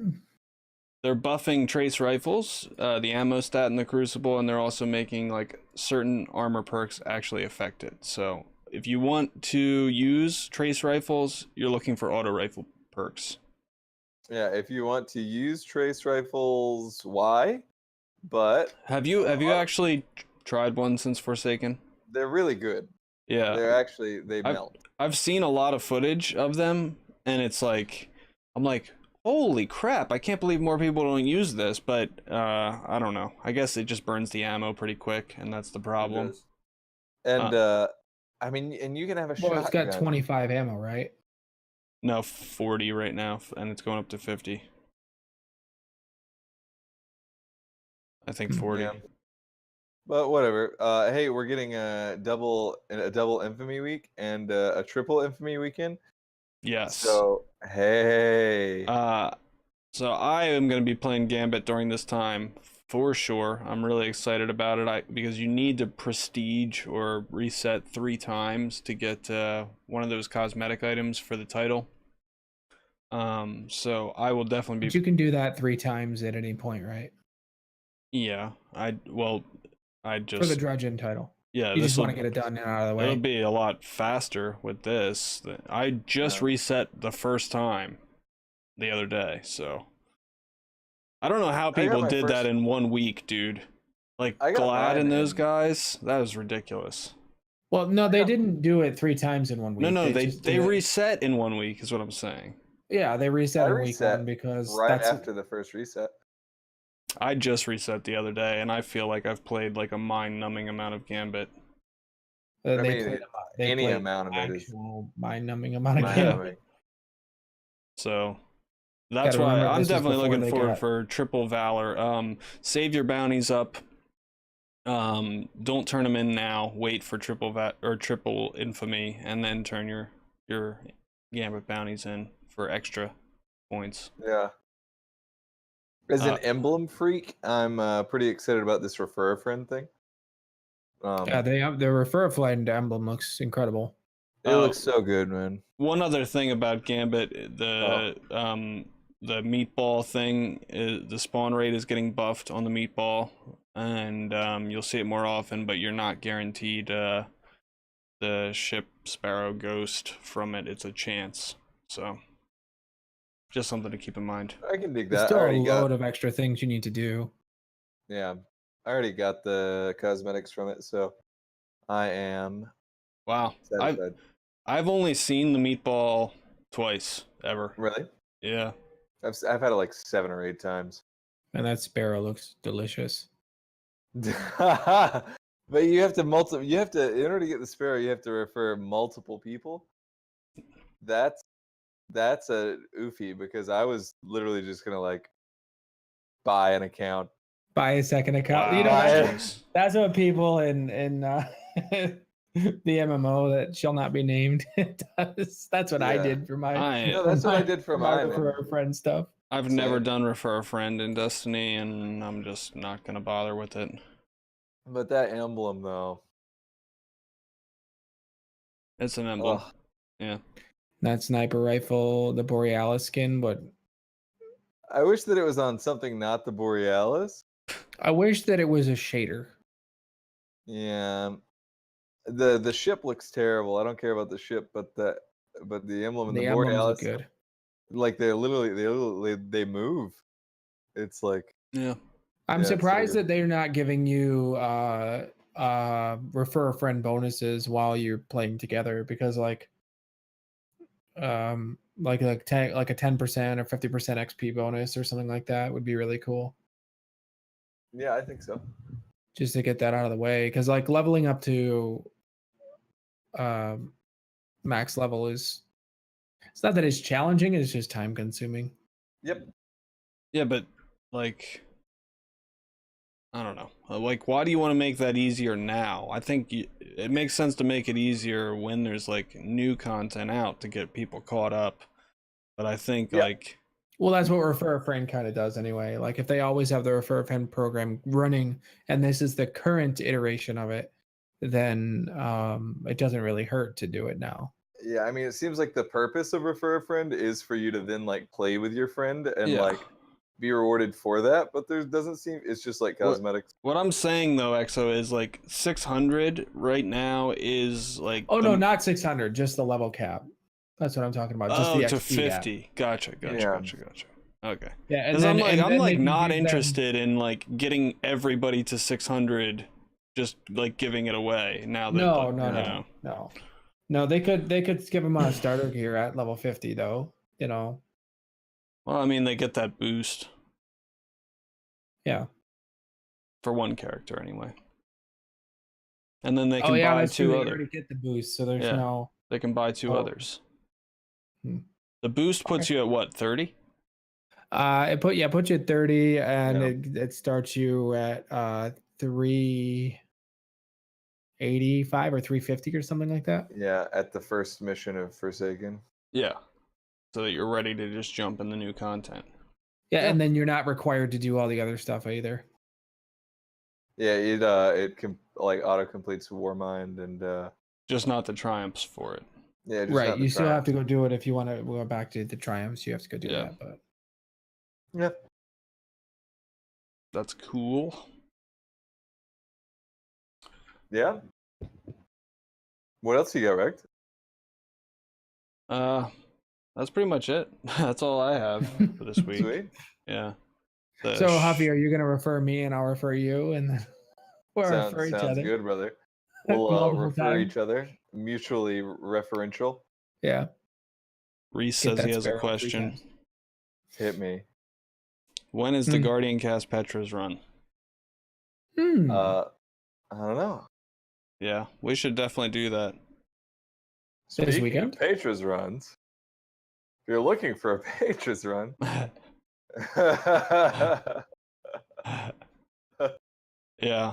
They're buffing trace rifles, the ammo stat in the Crucible, and they're also making like certain armor perks actually affect it. So if you want to use trace rifles, you're looking for auto rifle perks. Yeah, if you want to use trace rifles, why? But have you actually tried one since Forsaken? They're really good. Yeah, they melt. I've seen a lot of footage of them, and it's like, I'm like, holy crap, I can't believe more people don't use this, but I don't know. I guess it just burns the ammo pretty quick, and that's the problem. And I mean, and you can have a shotgun. Well, it's got 25 ammo, right? No, 40 right now, and it's going up to 50. I think 40. Yeah. But whatever. Hey, we're getting a double infamy week and a triple infamy weekend. Yes. So hey, So I am going to be playing Gambit during this time for sure. I'm really excited about it because you need to prestige or reset 3 times to get one of those cosmetic items for the title. So I will definitely But be. you can do that 3 times at any point, right? Yeah, I For the just Drudgeon title. yeah. You This just will want to get it done and out of the it'll way. be a lot faster with this. I just Yeah. reset the first time the other day, so I don't know how I got people my did that first- in 1 week, dude. Like I got Glad and mine those in- guys, that was ridiculous. Well, no, they didn't do it 3 times in 1 week. No, they just they did it- reset in 1 week, is what I'm saying. Yeah, they reset I in week reset 1 because right that's after the first reset. I just reset the other day, and I feel like I've played like a mind-numbing amount of Gambit. they I mean, played. They any played amount of it is actual mind-numbing amount of mind-numbing. game. So that's Gotta why remember I'm this was definitely before looking they forward got- for Triple Valor. Save your bounties up. Don't turn them in now. Wait for triple infamy, and then turn your Gambit bounties in for extra points. Yeah. As an Uh, emblem freak, I'm pretty excited about this refer a friend thing. Yeah, they have the refer a friend emblem looks incredible. It looks so good, man. One other thing about Gambit, the meatball thing, the spawn rate is getting buffed on the meatball, and you'll see it more often, but you're not guaranteed the ship Sparrow Ghost from it. It's a chance, so just something to keep in mind. I can dig There's that. I still a already got, load of extra things you need to do. yeah, I already got the cosmetics from it, so I am Wow, satisfied. I've only seen the meatball twice ever. Really? Yeah. I've had it like 7 or 8 times. And that sparrow looks delicious. But you have to in order to get the sparrow, you have to refer multiple people. That's a oofy because I was literally just gonna like buy an account. Buy a second account. Wow. You know, Buy- that's what people in the MMO that shall not be named does. That's what I Yeah. did for my. No, that's what I did for my mine. refer a friend stuff. I've Same. never done refer a friend in Destiny, and I'm just not gonna bother with it. But that emblem though. It's an emblem. Ugh. Yeah. That sniper rifle, the Borealis skin, but I wish that it was on something not the Borealis. I wish that it was a shader. Yeah. The ship looks terrible. I don't care about the ship, but the emblem and the emblems Borealis look good. like they move. It's like Yeah. I'm Yeah, it's so surprised good. that they're not giving you refer a friend bonuses while you're playing together because like a 10% or 50% XP bonus or something like that would be really cool. yeah, I think so. Just to get that out of the way because like leveling up to max level it's not that it's challenging, it's just time consuming. Yep. Yeah, but like, I don't know. Like, why do you want to make that easier now? I think it makes sense to make it easier when there's like new content out to get people caught up. But I think Yeah. like, Well, that's what refer a friend kind of does anyway. Like if they always have the refer a friend program running and this is the current iteration of it, then it doesn't really hurt to do it now. Yeah, I mean, it seems like the purpose of refer a friend is for you to then like play with your friend and yeah. like be rewarded for that. But there doesn't seem it's just like cosmetics. What I'm saying though, Exo, is like 600 right now is like. Oh no, not 600, just the level cap. That's what I'm talking about. Just the to XP gap. 50. Gotcha. Yeah. Okay. Yeah, and Because then I'm like they can not give them- interested in like getting everybody to 600, just like giving it away now that No. They could skip them on a starter gear at level 50 though. You know. Well, I mean, they get that boost Yeah. for one character anyway, and then they Oh can yeah, buy that's true. 2 They other. already get the boost, so there's Yeah. no. They can buy 2 Oh. others. Hmm. The boost puts you at what, 30? It puts you at 30, and Yeah. it starts you at 385 or 350 or something like that. Yeah, at the first mission of Forsaken. Yeah. So that you're ready to just jump in the new content. Yeah, Yeah. and then you're not required to do all the other stuff either. Yeah, it can like auto completes Warmind and Just not the triumphs for it. yeah, just Right, not the you still have to triumphs. go do it if you want to go back to the triumphs. You have to go do Yeah. that, but Yeah. That's cool. Yeah. What else you got, Recked? That's pretty much it. That's all I have for this week. Sweet. Yeah. so Javi, are you going to refer me and I'll refer you, and then we'll refer each Sounds other? good, brother. We'll Multiple refer times. each other, mutually referential. Yeah. Reese Get says that he has a sparrow 3 question. times. Hit me. When is the GuardianCast Petras run? I don't know. Yeah, we should definitely do that. This Speaking weekend? of Patras runs, if you're looking for a Patras run, Yeah.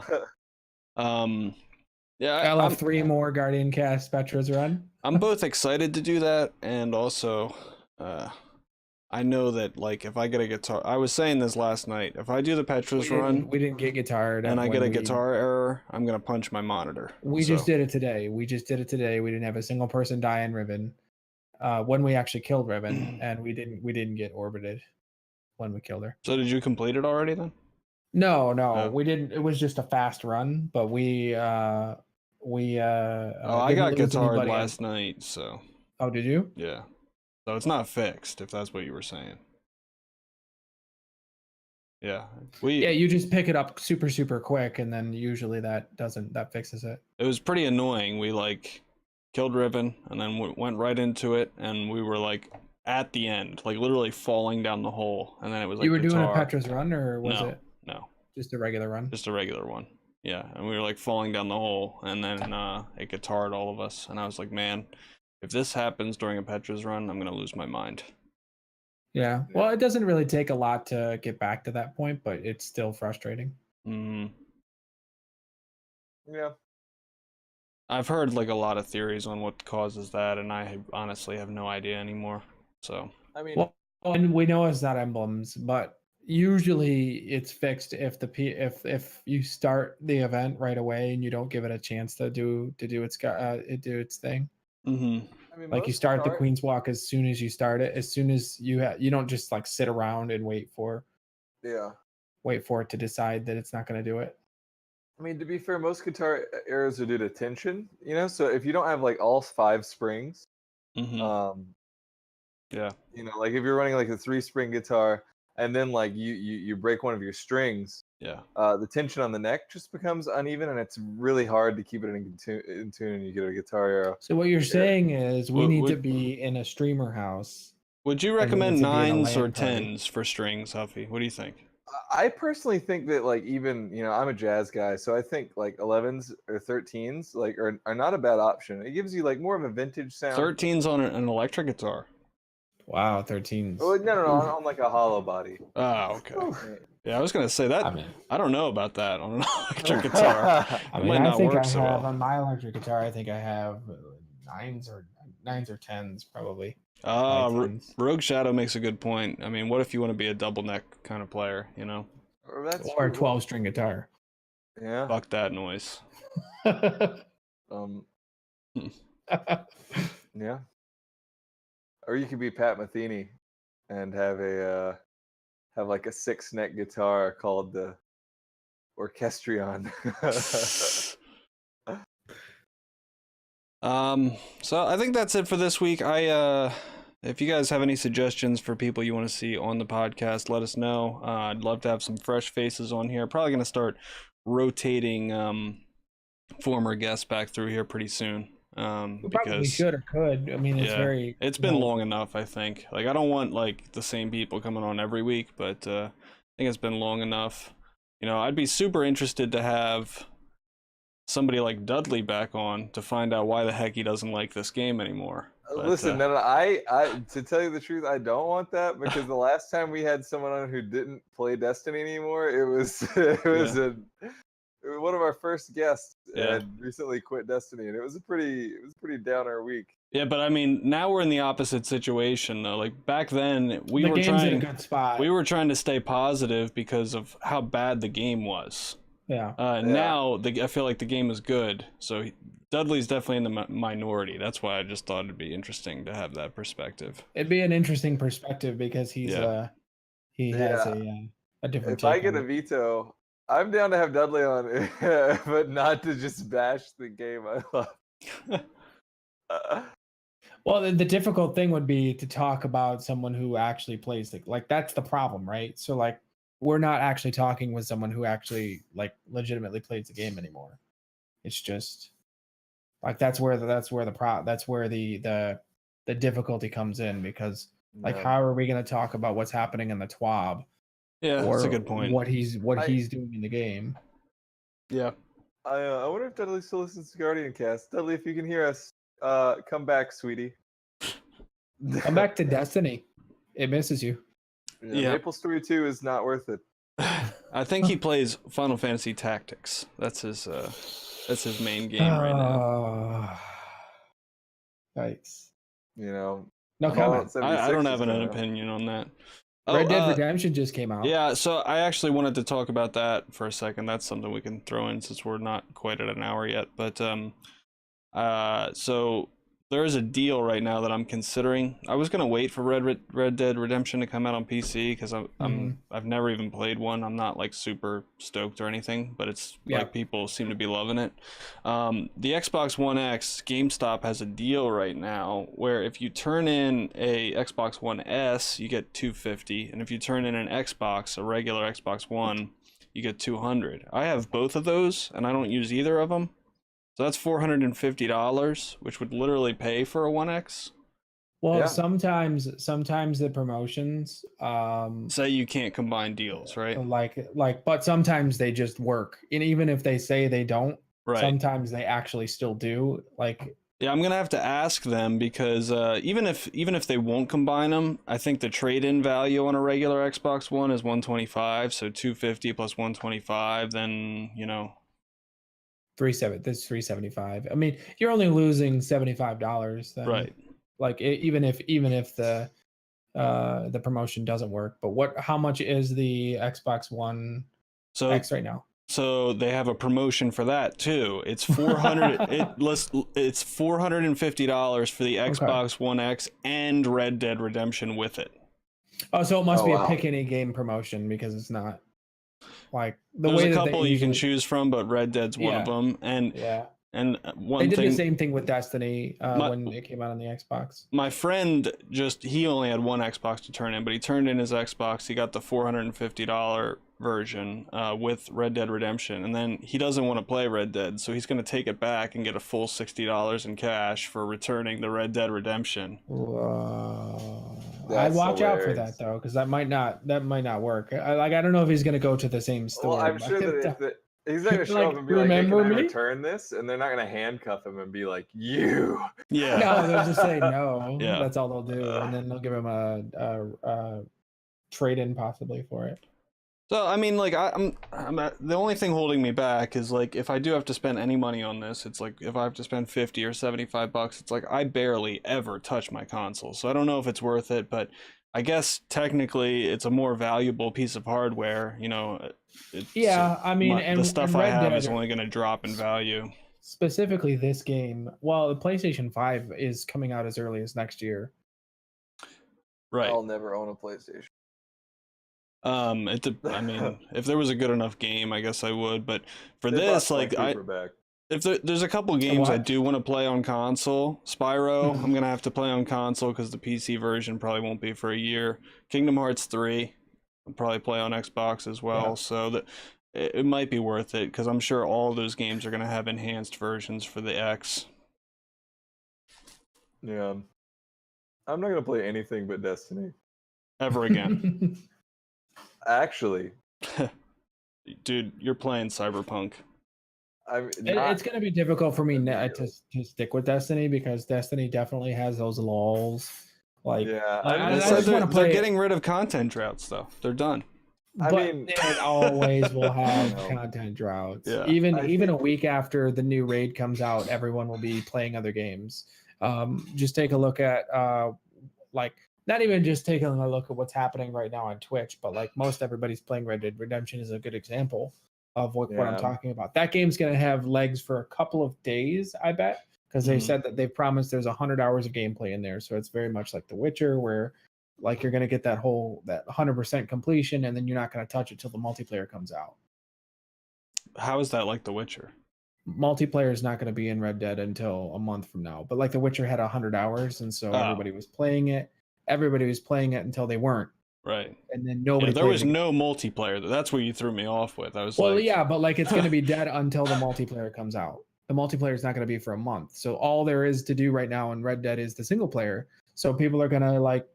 Yeah, I'll I'm, have 3 more GuardianCast Petras run. I'm both excited to do that, and also, I know that, like, if I get a guitar, I was saying this last night, if I do the Petras run We didn't get guitared. and I get a when we- guitar error, I'm gonna punch my monitor. We So, just did it today. We didn't have a single person die in Riven. When we actually killed Riven, and we didn't get orbited when we killed her. So did you complete it already then? No, Oh. we didn't. It was just a fast run, but we I didn't got lose guitared anybody. last night, so Oh, did you? yeah. So it's not fixed, if that's what you were saying. Yeah. Yeah, you just pick it up super quick, and then usually that fixes it. It was pretty annoying. We like killed Riven and then went right into it, and we were like at the end, like literally falling down the hole, and then it was like You were doing a guitar. Petras run, or was it No, just a regular run? just a regular one. Yeah, and we were like falling down the hole, and then it guitared all of us, and I was like, man, if this happens during a Petras run, I'm gonna lose my mind. Yeah. Well, it doesn't really take a lot to get back to that point, but it's still frustrating. Yeah. I've heard like a lot of theories on what causes that, and I honestly have no idea anymore. So I mean, Well, and we know it's not emblems, but usually it's fixed if if you start the event right away and you don't give it a chance to do its thing. I mean, Like you most start the guitar- Queen's Walk as soon as you start it. As soon as you don't just like sit around and wait for Yeah. it to decide that it's not going to do it. I mean, to be fair, most guitar errors are due to tension, you know? So if you don't have like all 5 springs, yeah, you know, like if you're running like a 3-spring guitar and then like you break one of your strings, yeah. the tension on the neck just becomes uneven and it's really hard to keep it in tune and you get a guitar arrow. So what you're saying is we Would- need to would- be in a streamer house. Would you we need recommend to be in a 9s or LAN party. 10s for strings, Huffy? What do you think? I personally think that like even, you know, I'm a jazz guy, so I think like 11s or 13s like are not a bad option. It gives you like more of a vintage sound. 13s on an electric guitar. Wow, 13s. Oh, no, on like a hollow body. Oh, okay. Yeah, I was gonna say that. I mean, I don't know about that on an electric guitar. I It mean, might I not think work I so have well. on my electric guitar. I think I have 9s or 10s probably. High tens. Rogue Shadow makes a good point. I mean, what if you want to be a double neck kind of player? You know, That's Or a true. 12-string guitar. Yeah. fuck that noise. Yeah. Or you could be Pat Metheny and have like a 6-neck guitar called the Orchestrion. So I think that's it for this week. If you guys have any suggestions for people you want to see on the podcast, let us know. I'd love to have some fresh faces on here. Probably gonna start rotating former guests back through here pretty soon. We probably Because should or could. I mean, it's been long enough, I think. Like, I don't want like the same people coming on every week, but I think it's been long enough. You know, I'd be super interested to have somebody like Dudley back on to find out why the heck he doesn't like this game anymore. But, Listen, no, I to tell you the truth, I don't want that because the last time we had someone on who didn't play Destiny anymore, it was one of our first guests Yeah. had recently quit Destiny, and it was a pretty downer week. Yeah, but I mean, now we're in the opposite situation though. Like back then, we the were game's in a trying good spot. we were trying to stay positive because of how bad the game was. Yeah. Now I feel like the game is good, so Dudley's definitely in the minority. That's why I just thought it'd be interesting to have that perspective. It'd be an interesting perspective because he has a different If I take get on a it. veto, I'm down to have Dudley on, but not to just bash the game I love. Well, the difficult thing would be to talk about someone who actually plays the like that's the problem, right? So like we're not actually talking with someone who actually like legitimately plays the game anymore. It's just like that's where the difficulty comes in because like Yeah. how are we going to talk about what's happening in the TWAB Yeah, or that's a good point. what he's doing in the game? Yeah. I wonder if Dudley still listens to GuardianCast. Dudley, if you can hear us, come back, sweetie. Come back to Destiny. It misses you. Yeah. Maple Story 2 is not worth it. I think he plays Final Fantasy Tactics. That's his main game right now. Yikes. You know, No Fallout comment. I 76 don't is have an coming out. opinion on that. Red Dead Redemption just came out. Yeah, so I actually wanted to talk about that for a second. That's something we can throw in since we're not quite at an hour yet. But so there is a deal right now that I'm considering. I was gonna wait for Red Dead Redemption to come out on PC because I've never even played one. I'm not like super stoked or anything, but it's like people seem to be loving it. The Xbox One X, GameStop has a deal right now where if you turn in a Xbox One S, you get $250, and if you turn in an Xbox, a regular Xbox One, you get $200. I have both of those, and I don't use either of them. So that's $450, which would literally pay for a 1X. Well, Yeah. sometimes the promotions Say you can't combine deals, right? but sometimes they just work. And even if they say they don't, Right. sometimes they actually still do. Like Yeah, I'm gonna have to ask them because even if they won't combine them, I think the trade-in value on a regular Xbox One is $125, so $250 plus $125, then that's $375. I mean, you're only losing $75 then. Right. Like even if the promotion doesn't work. But how much is the Xbox One X right now? So they have a promotion for that too. It's it's $450 for the Xbox One X and Red Dead Redemption with it. Oh, so it must be a pick any game promotion because it's not like There's way a that couple you can choose from, but Red Dead's one of them. And one they did thing, the same thing with Destiny when it came out on the Xbox. My friend he only had one Xbox to turn in, but he turned in his Xbox. He got the $450 version with Red Dead Redemption, and then he doesn't want to play Red Dead, so he's going to take it back and get a full $60 in cash for returning the Red Dead Redemption. Whoa. I'd watch out for that though, because that might not work. I don't know if he's going to go to the same store. Well, I'm sure that he's not going to show up and be like, hey, can I return this? And they're not going to handcuff him and be like, you. Yeah. No, they'll just say no. Yeah. That's all they'll do. And then they'll give him a trade-in possibly for it. So, I mean, like, I'm the only thing holding me back is, like, if I do have to spend any money on this, it's like, if I have to spend $50 or $75, it's like, I barely ever touch my console. So I don't know if it's worth it, but I guess technically it's a more valuable piece of hardware, I mean, the stuff I have is Dead, only going to drop in value. Specifically this game, the PlayStation 5 is coming out as early as next year. Right. I'll never own a PlayStation. I mean, if there was a good enough game, I guess I would. But for this, like, there's a couple games I do want to play on console. Spyro, I'm gonna have to play on console because the PC version probably won't be for a year. Kingdom Hearts 3, I'll probably play on Xbox as well. Yeah. So that it might be worth it because I'm sure all those games are gonna have enhanced versions for the X. Yeah, I'm not gonna play anything but Destiny ever again. Actually, dude, you're playing Cyberpunk. It's going to be difficult for me to stick with Destiny because Destiny definitely has those lulls. Like, yeah, they're getting rid of content droughts though. They're done. I But mean, it always will have know. content droughts. Yeah. Even I a think- week after the new raid comes out, everyone will be playing other games. Just take a look at like not even just taking a look at what's happening right now on Twitch, but like most everybody's playing Red Dead Redemption is a good example of what I'm Yeah. talking about. That game's gonna have legs for a couple of days, I bet, because they Mhm. said that they've promised there's 100 hours of gameplay in there. So it's very much like The Witcher, where like you're gonna get that 100% completion, and then you're not gonna touch it till the multiplayer comes out. How is that like The Witcher? Multiplayer is not going to be in Red Dead until a month from now. But like The Witcher had 100 hours, and so Oh. everybody was playing it. Everybody was playing it until they weren't, Right. and then Yeah, nobody. there played was the game. no multiplayer. That's what you threw me off with. I was Well, like, yeah, but like it's going to be dead until the multiplayer comes out. The multiplayer is not going to be for a month. So all there is to do right now in Red Dead is the single player. So people are going to like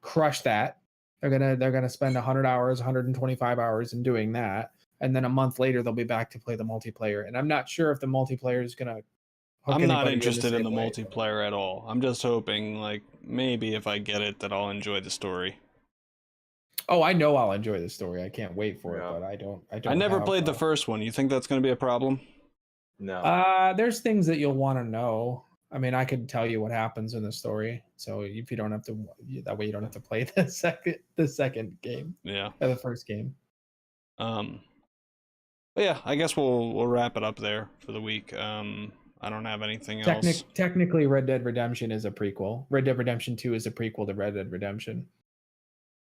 crush that. They're gonna spend 100 hours, 125 hours in doing that, and then a month later they'll be back to play the multiplayer. And I'm not sure if the multiplayer is gonna. hook I'm not anybody interested in the same way. multiplayer at all. I'm just hoping, like, maybe if I get it, that I'll enjoy the story. Oh, I know I'll enjoy the story. I can't wait for Yeah. it, but I don't. I never have, played the first one. You think that's going to be a problem? No. There's things that you'll want to know. I mean, I could tell you what happens in the story, so if you don't have to, that way you don't have to play the second game Yeah. or the first game. But yeah, I guess we'll wrap it up there for the week. I don't have anything else. Technically, Red Dead Redemption is a prequel. Red Dead Redemption 2 is a prequel to Red Dead Redemption.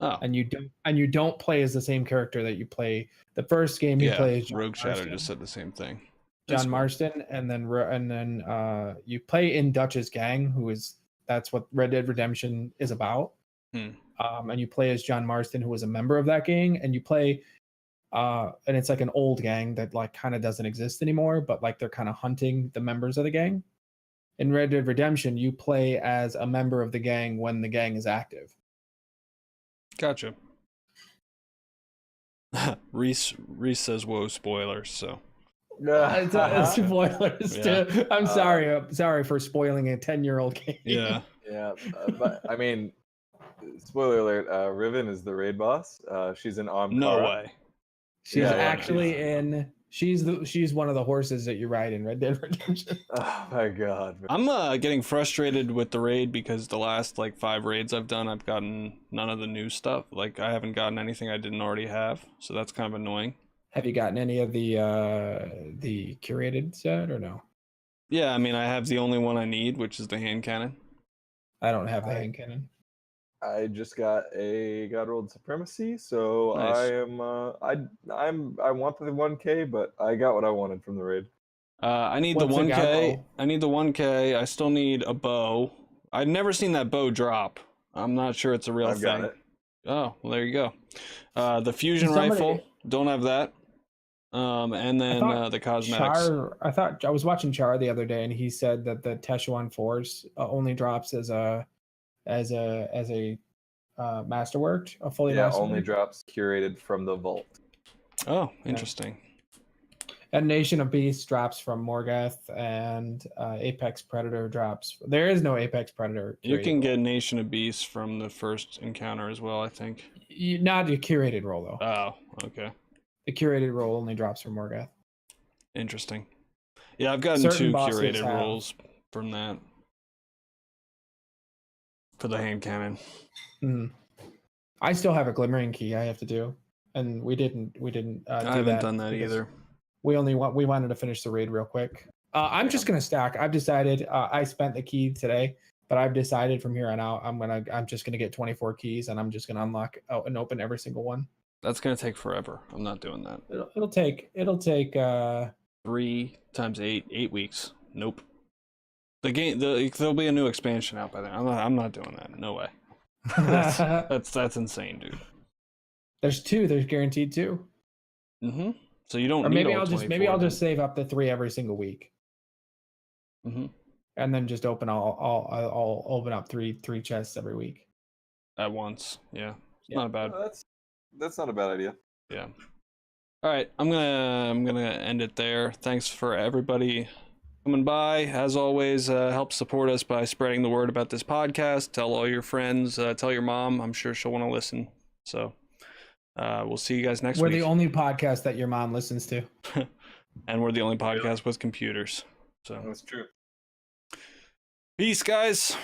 Oh, And you don't play as the same character that you play the first game. You yeah. play as Rogue Shadow just said the same thing. John That's cool. Marston, and then you play in Dutch's gang, that's what Red Dead Redemption is about. And you play as John Marston, who was a member of that gang, and you play, and it's like an old gang that like kind of doesn't exist anymore, but like they're kind of hunting the members of the gang. In Red Dead Redemption, you play as a member of the gang when the gang is active. Gotcha. Reese says, "Whoa, spoilers!" So It's spoilers Yeah. too. I'm sorry for spoiling a 10-year-old game. yeah, Yeah, but I mean, spoiler alert: Riven is the raid boss. She's in Amkara. no way. She's Yeah, actually in. She's one of the horses that you ride in Red Dead Redemption. Oh my god. I'm getting frustrated with the raid because the last like 5 raids I've done, I've gotten none of the new stuff. Like I haven't gotten anything I didn't already have, so that's kind of annoying. Have you gotten any of the curated set or no? Yeah, I mean I have the only one I need, which is the hand cannon. I don't have the hand cannon. I just got a God Rolled Supremacy, so Nice. I want the 1K, but I got what I wanted from the raid. I need What's the a 1K. gobbo? I need the 1K. I still need a bow. I've never seen that bow drop. I'm not sure it's a real I've thing. got it. Oh, well, there you go. The fusion Somebody- rifle, don't have that. And then thought the cosmetics. I was watching Char the other day, and he said that the Teshuan Force only drops as a masterwork, a fully Yeah, masterwork. only drops curated from the vault. Oh, interesting. And Nation of Beasts drops from Morgoth, and Apex Predator drops. There is no Apex Predator. You can curated get Nation of Beasts from the first encounter as well, I think. role. Not a curated role though. Oh, okay. The curated role only drops from Morgoth. Interesting. Yeah, I've gotten Certain 2 bosses curated have. rolls from that. For the hand cannon. Mhm. I still have a glimmering key I have to do, and we didn't. I haven't done that because either. We wanted to finish the raid real quick. I'm just gonna stack. I've decided. I spent the key today, but I've decided from here on out, I'm just gonna get 24 keys, and I'm just gonna unlock and open every single one. That's gonna take forever. I'm not doing that. It'll take 3 times 8, 8 weeks. Nope. There'll be a new expansion out by then. I'm not doing that. No way. That's insane, dude. There's 2. There's guaranteed 2. Mm-hmm. So you don't Or need maybe all I'll 24 just save up to 3 every single week, Mm-hmm. and then just I'll open up three chests every week. At once. Yeah. It's Yeah. not bad. That's not a bad idea. Yeah. All right, I'm gonna end it there. Thanks for everybody coming by. As always, help support us by spreading the word about this podcast. Tell all your friends. Tell your mom. I'm sure she'll want to listen. So We'll see you guys next We're week. the only podcast that your mom listens to. And we're the only podcast with computers. So That's true. peace, guys.